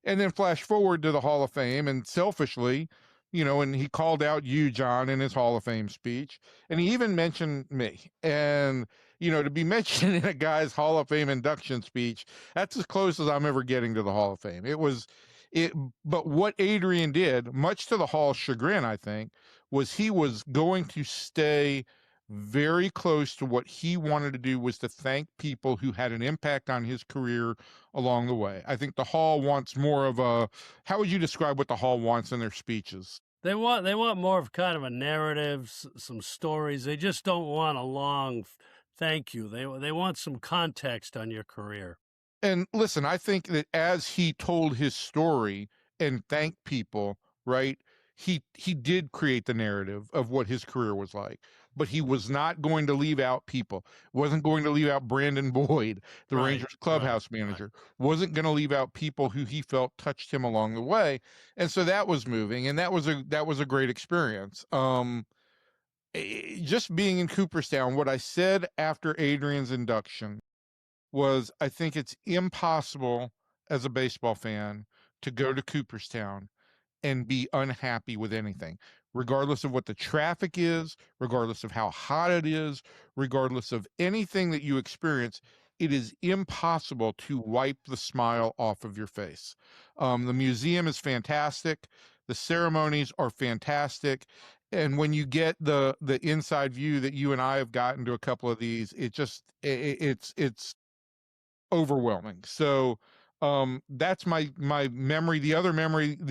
Speaker 2: And then flash forward to the Hall of Fame, and selfishly, and he called out you, John, in his Hall of Fame speech, and he even mentioned me. And to be mentioned in a guy's Hall of Fame induction speech, that's as close as I'm ever getting to the Hall of Fame. But what Adrian did, much to the Hall's chagrin, I think, was he was going to stay very close to what he wanted to do, was to thank people who had an impact on his career along the way. I think the Hall wants more of how would you describe what the Hall wants in their speeches?
Speaker 1: They want more of kind of a narrative, some stories. They just don't want a long thank you. They want some context on your career.
Speaker 2: And listen, I think that as he told his story and thanked people, right, he did create the narrative of what his career was like. But he was not going to leave out people. Wasn't going to leave out Brandon Boyd, the Rangers clubhouse manager. Wasn't going to leave out people who he felt touched him along the way. And so that was moving, and that was a great experience. Just being in Cooperstown, what I said after Adrian's induction was, I think it's impossible as a baseball fan to go to Cooperstown and be unhappy with anything, regardless of what the traffic is, regardless of how hot it is, regardless of anything that you experience. It is impossible to wipe the smile off of your face. The museum is fantastic. The ceremonies are fantastic. And when you get the inside view that you and I have gotten to a couple of these, it's overwhelming. So that's my memory. The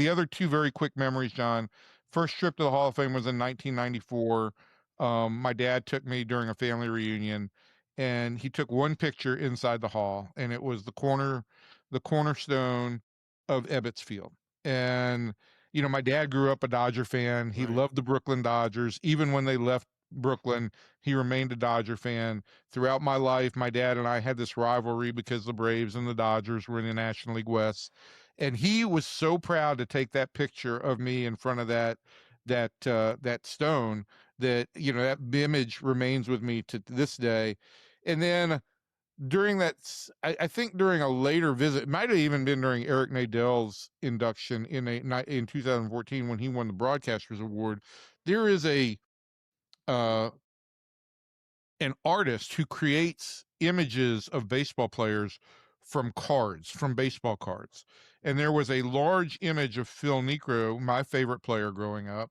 Speaker 2: other two very quick memories, John. First trip to the Hall of Fame was in 1994. My dad took me during a family reunion, and he took one picture inside the hall, and it was the cornerstone of Ebbets Field. And my dad grew up a Dodger fan. He loved the Brooklyn Dodgers. Even when they left Brooklyn, he remained a Dodger fan. Throughout my life, my dad and I had this rivalry because the Braves and the Dodgers were in the National League West. And he was so proud to take that picture of me in front of that stone that, that image remains with me to this day. And then during that, I think during a later visit, it might have even been during Eric Nadell's induction in 2014 when he won the Broadcasters Award, there is an artist who creates images of baseball players from baseball cards. And there was a large image of Phil Niekro, my favorite player growing up,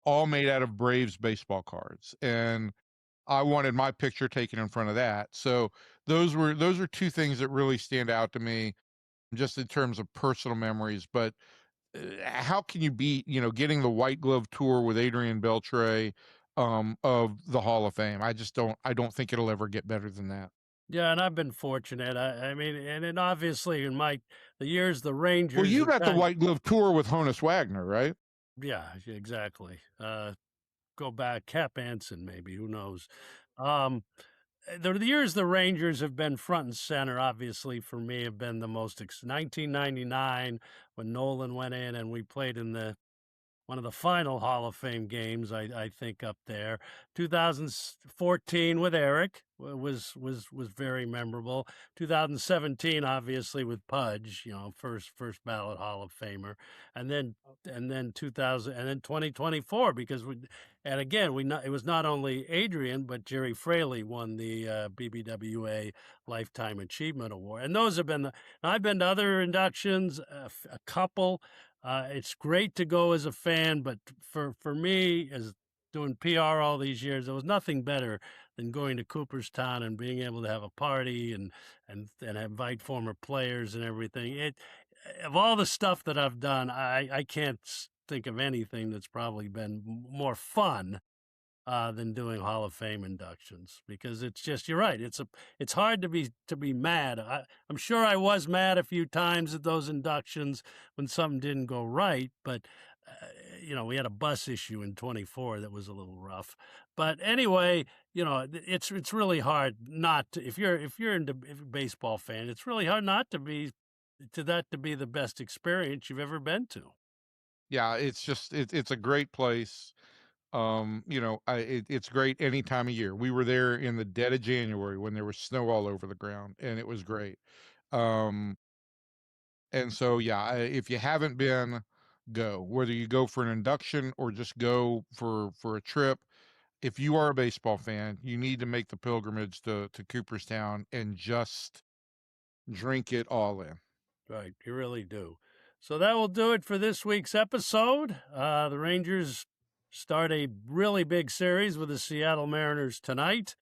Speaker 2: all made out of Braves baseball cards. And I wanted my picture taken in front of that. So those are two things that really stand out to me just in terms of personal memories. But how can you beat, getting the White Glove tour with Adrian Beltre of the Hall of Fame? I don't think it'll ever get better than that.
Speaker 1: Yeah, and I've been fortunate. I mean, and then obviously in the years the Rangers.
Speaker 2: Well, you got the White Glove tour with Honus Wagner, right?
Speaker 1: Yeah, exactly. Go back, Cap Anson, maybe, who knows? The years the Rangers have been front and center, obviously, for me, have been the most. 1999, when Nolan went in and we played in the one of the final Hall of Fame games, I think, up there. 2014 with Eric was very memorable. 2017, obviously, with Pudge, first ballot Hall of Famer, and then 2024, because it was not only Adrian but Jerry Fraley won the BBWA Lifetime Achievement Award, and those have been. I've been to other inductions, a couple. It's great to go as a fan, but for me, as doing PR all these years, there was nothing better than going to Cooperstown and being able to have a party and invite former players and everything. Of all the stuff that I've done, I can't think of anything that's probably been more fun than doing Hall of Fame inductions, because it's just, you're right. It's hard to be mad. I'm sure I was mad a few times at those inductions when something didn't go right, but we had a bus issue in 24 that was a little rough. But anyway, it's really hard not to, if you're a baseball fan, it's really hard not to be the best experience you've ever been to.
Speaker 2: Yeah, it's just it's a great place. It's great any time of year. We were there in the dead of January when there was snow all over the ground, and it was great. And so, yeah, if you haven't been, go. Whether you go for an induction or just go for a trip, if you are a baseball fan, you need to make the pilgrimage to Cooperstown and just drink it all in.
Speaker 1: Right, you really do. So that will do it for this week's episode. The Rangers start a really big series with the Seattle Mariners tonight.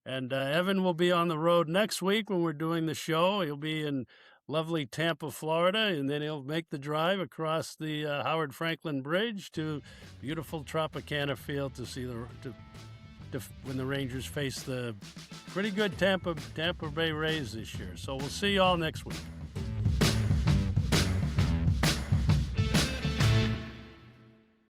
Speaker 1: And Evan will be on the road next week when we're doing the show. He'll be in lovely Tampa, Florida, and then he'll make the drive across the Howard Franklin Bridge to beautiful Tropicana Field to see when the Rangers face the pretty good Tampa Bay Rays this year. So we'll see you all next week.